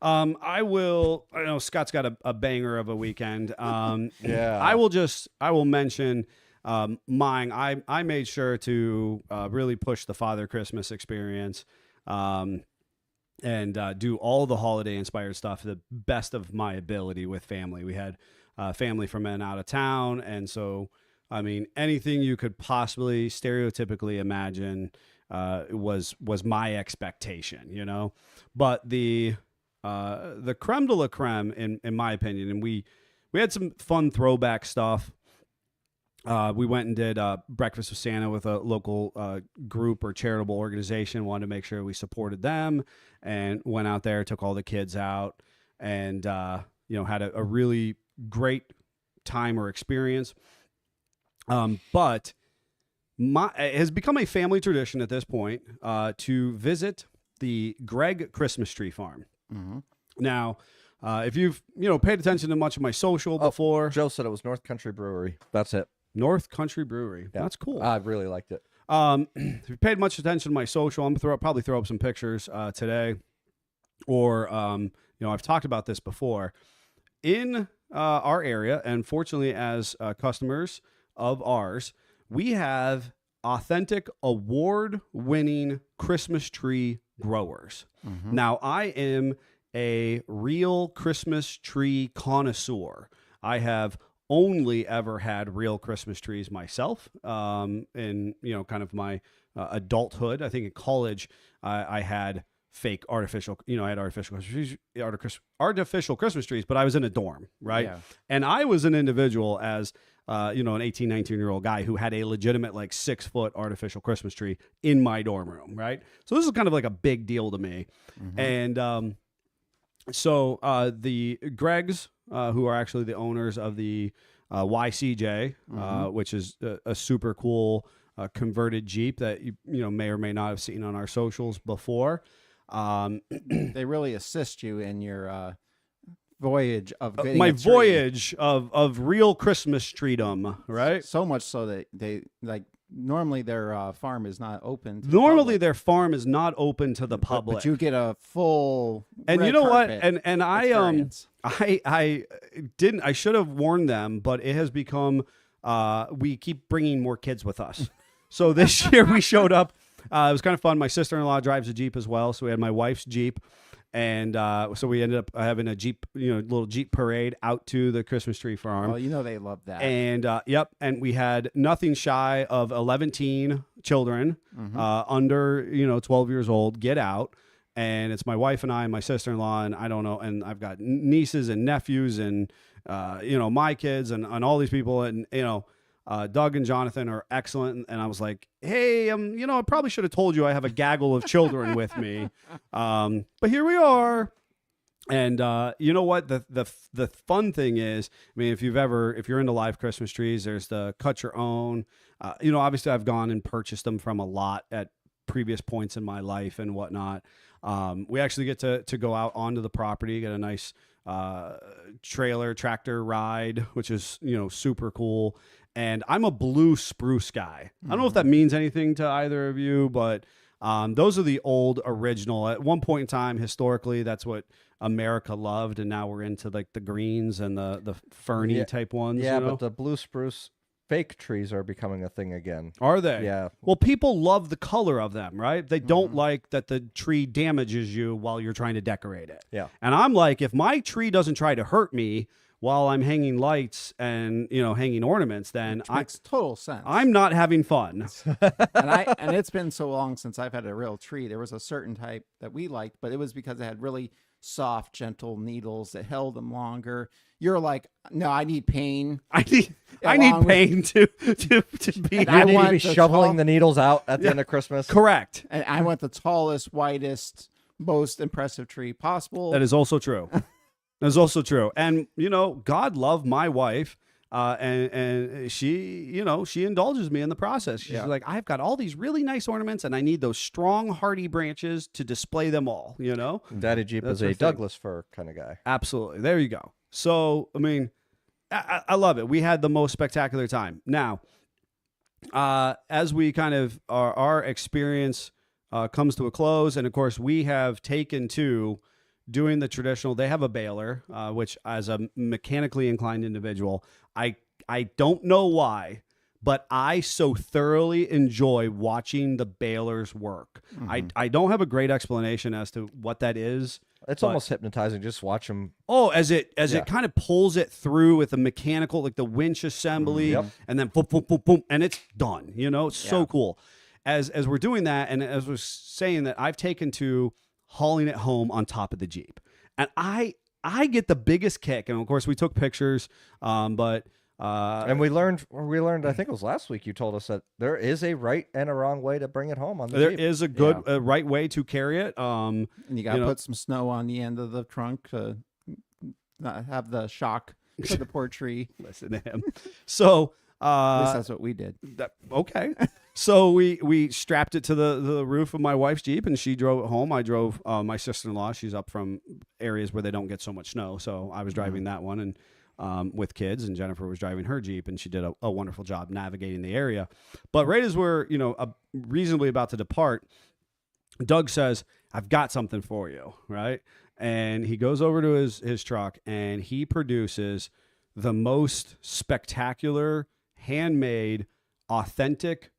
I know Scott's got a banger of a weekend. Yeah. I will mention mine. I made sure to really push the Father Christmas experience. And do all the holiday inspired stuff to the best of my ability with family. We had family from out of town. And so, I mean, anything you could possibly stereotypically imagine was my expectation, but the creme de la creme, in my opinion, and we had some fun throwback stuff. We went and did Breakfast with Santa with a local group or charitable organization. Wanted to make sure we supported them, and went out there, took all the kids out, and had a really great time or experience. But it has become a family tradition at this point to visit the Greg Christmas Tree Farm. Mm-hmm. Now, if you've paid attention to much of my social before, Joe said it was North Country Brewery. That's it. North Country Brewery. Yeah. That's cool. I really liked it. If you paid much attention to my social, I'm gonna probably throw up some pictures today, or I've talked about this before in our area, and fortunately, as customers of ours, we have authentic award-winning Christmas tree growers. Mm-hmm. Now, I am a real Christmas tree connoisseur. I have only ever had real Christmas trees myself in kind of my adulthood. I think in college I had fake artificial, I had artificial Christmas trees, but I was in a dorm, right? Yeah. And I was an individual as an 18, 19-year-old guy who had a legitimate 6-foot artificial Christmas tree in my dorm room, right? So this is kind of like a big deal to me. Mm-hmm. And so the Gregs, who are actually the owners of the YCJ, which is a super cool converted Jeep that you may or may not have seen on our socials before. They really assist you in your voyage of getting my a tree. voyage of real Christmas treedom, right? So much so that they normally their farm is not open. To Normally the their farm is not open to the public. but you get a full and red you know what? carpet And experience. I didn't. I should have warned them, but it has become. We keep bringing more kids with us. So this year we showed up. It was kind of fun. My sister-in-law drives a Jeep as well, so we had my wife's Jeep, and so we ended up having a Jeep, little Jeep parade out to the Christmas tree farm. Well, they love that. And and we had nothing shy of 11 children under 12 years old get out. And it's my wife and I and my sister-in-law, and I don't know, and I've got nieces and nephews and my kids and all these people, and Doug and Jonathan are excellent. And I was like, hey, I probably should have told you I have a gaggle of children with me, but here we are. And you know what? The fun thing is, I mean, if you're into live Christmas trees, there's the cut your own. Obviously I've gone and purchased them from a lot at previous points in my life and whatnot. We actually get to go out onto the property, get a nice tractor ride, which is super cool. And I'm a blue spruce guy. I don't know if that means anything to either of you, but those are the old original. At one point in time, historically, that's what America loved, and now we're into the greens and the ferny type ones. Yeah, but the blue spruce fake trees are becoming a thing again. Are they? Yeah. Well, people love the color of them, right? They Mm-hmm. don't like that the tree damages you while you're trying to decorate it. Yeah. And I'm like, if my tree doesn't try to hurt me while I'm hanging lights and, hanging ornaments, then Makes total sense. I'm not having fun. and it's been so long since I've had a real tree. There was a certain type that we liked, but it was because it had really soft, gentle needles that held them longer. You're like, no, I need pain. I need Along with- pain to be. And You I need to want be the shoveling tall- the needles out at the end of Christmas. Correct. And I want the tallest, whitest, most impressive tree possible. That is also true. That is also true. And, God loved my wife. And she, she indulges me in the process. She's Yeah. like, I've got all these really nice ornaments and I need those strong, hardy branches to display them all, Daddy Jeep That's is her a thing. Douglas fir kind of guy. Absolutely. There you go. So, I mean, I love it. We had the most spectacular time. Now, as we kind of, our experience comes to a close, and of course, we have taken to doing the traditional. They have a baler, which as a mechanically inclined individual, I don't know why, but I so thoroughly enjoy watching the balers work. I don't have a great explanation as to what that is. It's But- almost hypnotizing. Just watch them. Oh, as Yeah. it kind of pulls it through with the mechanical, like the winch assembly, Yep. and then boom, boom, boom, boom, and it's done. It's so Yeah. cool. As we're doing that, and as we're saying that, I've taken to hauling it home on top of the Jeep, and I get the biggest kick. And of course, we took pictures, but And we learned. I think it was last week. You told us that there is a right and a wrong way to bring it home on the there Jeep. is a good right way to carry it. And you got to you know- put some snow on the end of the trunk to not have the shock to the poor tree. Listen to him. So. At least that's what we did. Okay. So we strapped it to the roof of my wife's Jeep, and she drove it home. I drove my sister-in-law. She's up from areas where they don't get so much snow, so I was driving that one, and with kids, and Jennifer was driving her Jeep, and she did a wonderful job navigating the area. But right as we're reasonably about to depart, Doug says, "I've got something for you," right? And he goes over to his truck, and he produces the most spectacular, handmade, authentic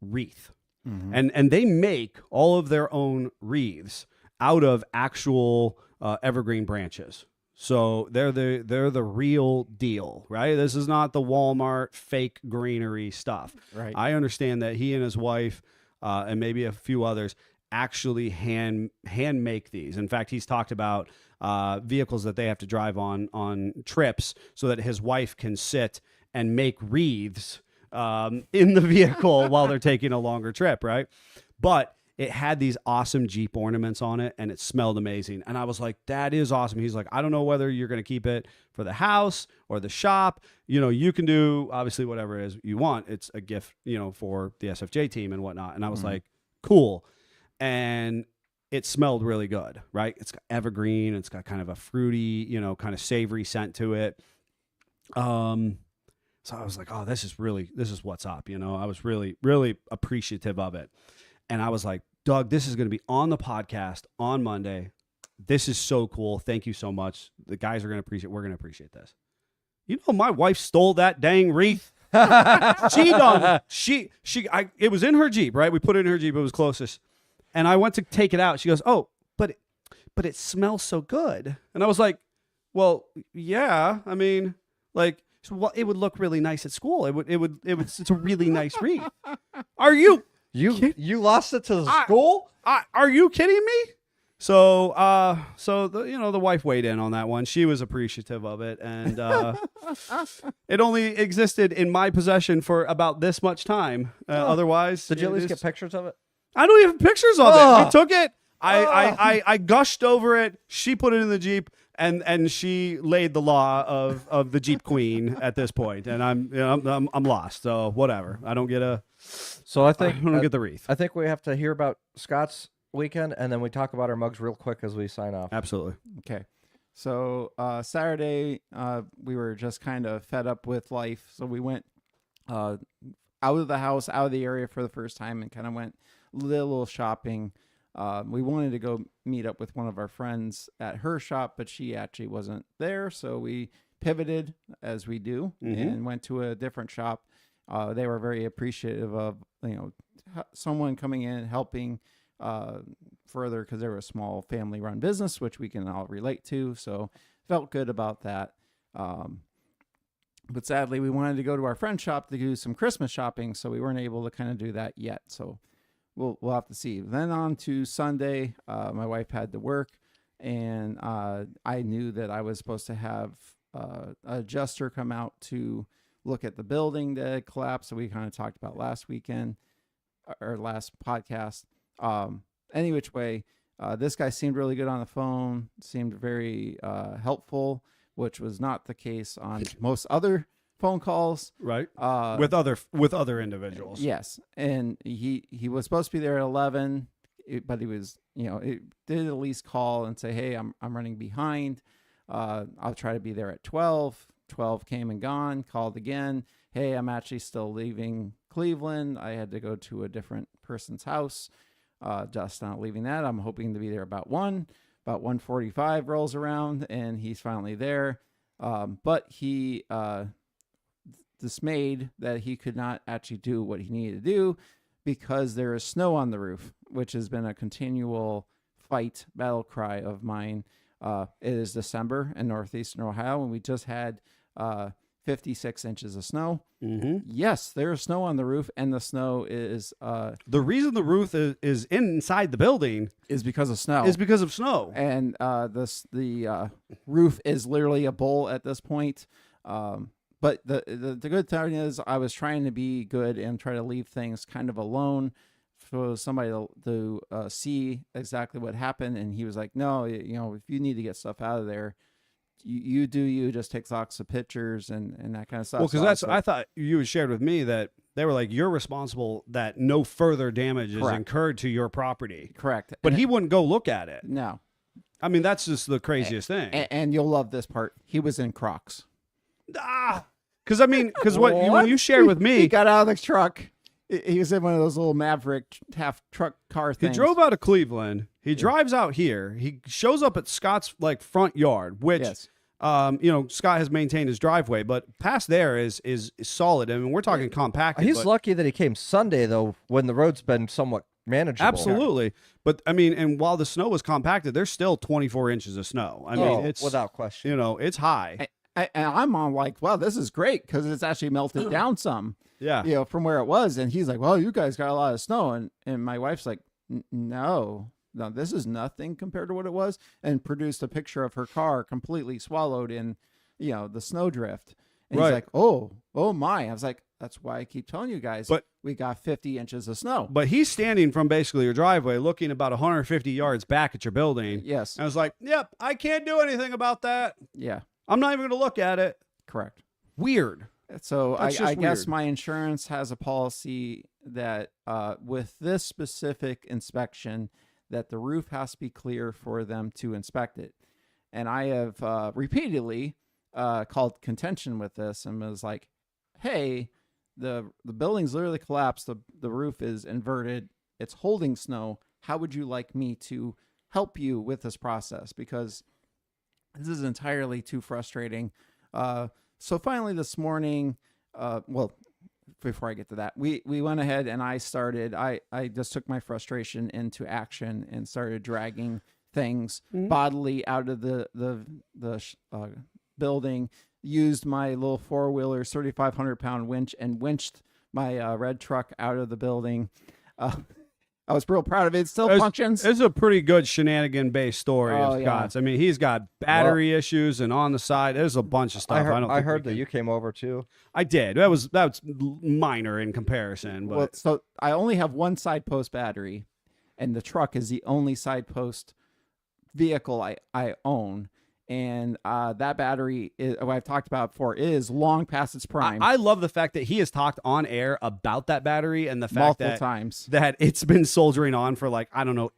wreath. And they make all of their own wreaths out of actual evergreen branches. So they're the real deal, right? This is not the Walmart fake greenery stuff. Right. I understand that he and his wife and maybe a few others actually hand make these. In fact, he's talked about vehicles that they have to drive on trips so that his wife can sit and make wreaths in the vehicle while they're taking a longer trip, right? But it had these awesome Jeep ornaments on it, and it smelled amazing. And I was like, that is awesome. He's like, I don't know whether you're going to keep it for the house or the shop. You can do, obviously, whatever it is you want. It's a gift, for the SFJ team and whatnot. And I was like, cool. And it smelled really good, right? It's got evergreen. It's got kind of a fruity, kind of savory scent to it. So I was like, oh, this is what's up. I was really, really appreciative of it. And I was like, Doug, this is going to be on the podcast on Monday. This is so cool. Thank you so much. The guys are going to appreciate, we're going to appreciate this. My wife stole that dang wreath. It was in her Jeep, right? We put it in her Jeep. It was closest. And I went to take it out. She goes, oh, but it smells so good. And I was like, well, yeah. I mean, like, well, it would look really nice at school. It's a really nice wreath. Are you You lost it to the school? are you kidding me? So the wife weighed in on that one. She was appreciative of it, and it only existed in my possession for about this much time. Otherwise, Did you at it least is- get pictures of it? I don't even have pictures of it. Oh. We took it. I gushed over it. She put it in the Jeep, and she laid the law of the Jeep Queen at this point. And I'm lost. So whatever. I don't get So I think I don't get the wreath. I think we have to hear about Scott's weekend, and then we talk about our mugs real quick as we sign off. Absolutely. Okay. So Saturday, we were just kind of fed up with life. So we went out of the house, out of the area for the first time, and kind of went little shopping. We wanted to go meet up with one of our friends at her shop, but she actually wasn't there. So we pivoted as we do and went to a different shop. They were very appreciative of, someone coming in helping further, because they were a small family run business, which we can all relate to. So felt good about that. But sadly, we wanted to go to our friend's shop to do some Christmas shopping, so we weren't able to kind of do that yet. So we'll have to see. Then on to Sunday, my wife had to work, and I knew that I was supposed to have an adjuster come out to look at the building that had collapsed. So we kind of talked about last weekend or last podcast. Any which way, this guy seemed really good on the phone, seemed very helpful, which was not the case on most other phone calls. Right. With other individuals. Yes. And he was supposed to be there at 11, but he was, it did at least call and say, hey, I'm running behind. I'll try to be there at 12. 12 came and gone, called again. Hey, I'm actually still leaving Cleveland. I had to go to a different person's house. Just not leaving that. I'm hoping to be there about 1. About 1:45 rolls around, and he's finally there. But he dismayed that he could not actually do what he needed to do because there is snow on the roof, which has been a continual battle cry of mine. It is December in northeastern Ohio, and we just had 56 inches of snow. Yes, there's snow on the roof, and the snow is the reason the roof is inside the building is because of snow. Is because of snow, and the roof is literally a bowl at this point. But the good thing is, I was trying to be good and try to leave things kind of alone for somebody to see exactly what happened. And he was like, "No, if you need to get stuff out of there, you just take lots of pictures and that kind of stuff." Well, because I thought you had shared with me that they were like, you're responsible that no further damage is incurred to your property. Correct. But he wouldn't go look at it. No. I mean, that's just the craziest thing. And you'll love this part. He was in Crocs. Because when you shared with me, he got out of the truck. He was in one of those little Maverick half truck car things. He drove out of Cleveland. He drives out here. He shows up at Scott's front yard, which Scott has maintained his driveway, but past there is solid. I mean, we're talking compacted. He's lucky that he came Sunday though, when the road's been somewhat manageable. Absolutely. But I mean, and while the snow was compacted, there's still 24 inches of snow. I mean, it's without question. It's high. And I'm on like, wow, this is great because it's actually melted down some. Yeah. From where it was. And he's like, well, you guys got a lot of snow. And my wife's like, no, this is nothing compared to what it was. And produced a picture of her car completely swallowed in, the snowdrift. And he's like, oh my. I was like, that's why I keep telling you guys, but we got 50 inches of snow. But he's standing from basically your driveway looking about 150 yards back at your building. Yes. And I was like, yep, I can't do anything about that. Yeah. I'm not even going to look at it. Correct. Weird. So I guess weird. my insurance has a policy that with this specific inspection, that the roof has to be clear for them to inspect it. And I have repeatedly called contention with this and was like, hey, the building's literally collapsed. The roof is inverted. It's holding snow. How would you like me to help you with this process? Because this is entirely too frustrating. So finally this morning, before I get to that, we went ahead and I just took my frustration into action and started dragging things bodily out of the building, used my little 4-wheeler 3,500-pound winch and winched my red truck out of the building. I was real proud of it. It still functions. It's a pretty good shenanigan-based story of Scott's. I mean, he's got battery issues, and on the side, there's a bunch of stuff. I heard that you came over too. I did. That was minor in comparison. But. Well, so I only have one side post battery, and the truck is the only side post vehicle I own. And that battery, I've talked about before, is long past its prime. I love the fact that he has talked on air about that battery and the fact multiple times that it's been soldiering on for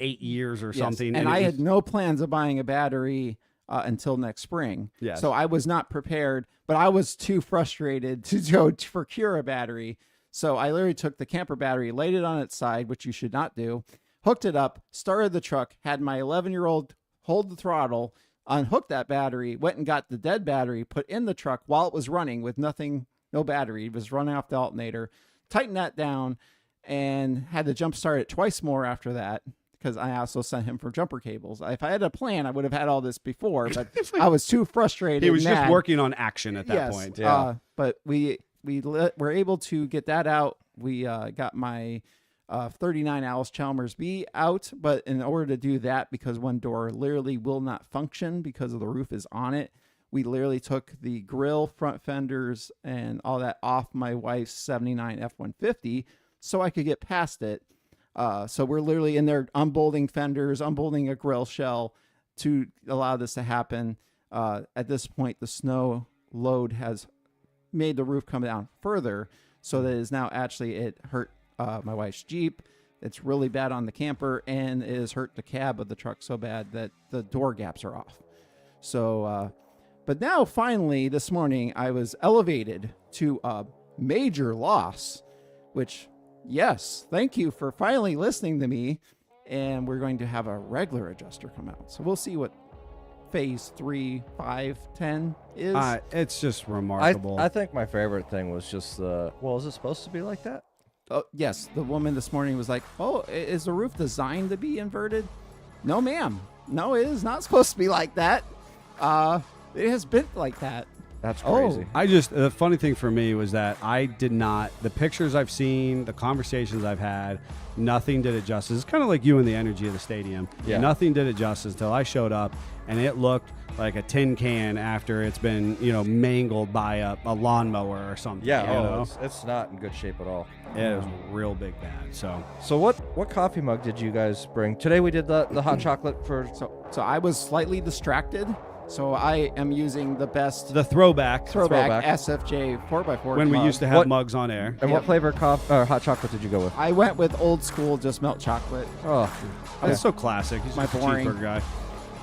8 years or something. And I had no plans of buying a battery until next spring. Yes. So I was not prepared, but I was too frustrated to go to procure a battery. So I literally took the camper battery, laid it on its side, which you should not do, hooked it up, started the truck, had my 11-year-old hold the throttle, unhooked that battery, went and got the dead battery, put in the truck while it was running with no battery. It was running off the alternator, tightened that down, and had to jump start it twice more after that, because I also sent him for jumper cables. If I had a plan, I would have had all this before, but I was too frustrated. He was and just mad. working on action at that Yes, point. Yeah. But we were able to get that out. We got my 39 Alice Chalmers B out, but in order to do that, because one door literally will not function because of the roof is on it, we literally took the grill, front fenders, and all that off my wife's 79 F-150 so I could get past it. So we're literally in there unbolting fenders, unbolting a grill shell to allow this to happen. At this point, the snow load has made the roof come down further, so that it is now actually, it hurt my wife's Jeep. It's really bad on the camper, and it has hurt the cab of the truck so bad that the door gaps are off. So, but now finally this morning I was elevated to a major loss, which, yes, thank you for finally listening to me. And we're going to have a regular adjuster come out. So we'll see what phase 3, 5, 10 is. It's just remarkable. I think my favorite thing was just the. Well, is it supposed to be like that? Oh, yes, the woman this morning was like, "Oh, is the roof designed to be inverted?" No, ma'am. No, it is not supposed to be like that. It has been like that. That's Oh. crazy. the funny thing for me was that I did not, the pictures I've seen, the conversations I've had, nothing did it justice. It's kind of like you and the energy of the stadium. Yeah. Nothing did it justice until I showed up, and it looked like a tin can after it's been, mangled by a lawnmower or something. Yeah, you know? it's not in good shape at all. It was real big bad. So what coffee mug did you guys bring? Today we did the hot chocolate for. So I was slightly distracted. So I am using the best the throwback, throwback SFJ 4x4 when we mug. used to have What- mugs on air. And what flavor hot chocolate did you go with? I went with old school, just milk chocolate. Oh, That's so classic. He's My just a boring. cheeseburger guy.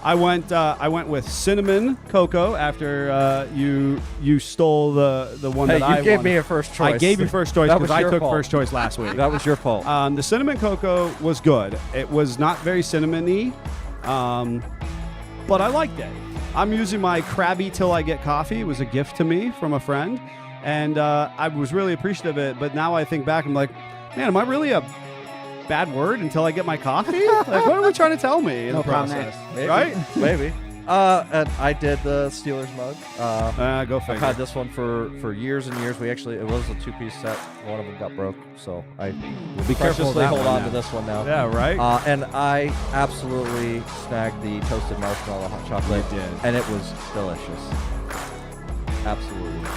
I went with cinnamon cocoa after you stole the one hey, that I you gave wanted. me a first choice. I gave you first choice That because was I your took fault. first choice last week. That was your fault. The cinnamon cocoa was good. It was not very cinnamony, but I liked it. I'm using my Krabby Till I Get Coffee. It was a gift to me from a friend, and I was really appreciative of it. But now I think back, I'm like, man, am I really a bad word until I get my coffee? Like, what are we trying to tell me in No the problem, process? Maybe, Right? Maybe. And I did the Steelers mug. Go I've figure. had this one for years and years. It was a 2-piece set. One of them got broke, so I will be careful of preciously that hold one on now. to this one now. Yeah, right? And I absolutely snagged the toasted marshmallow hot chocolate. You did. And it was delicious. Absolutely.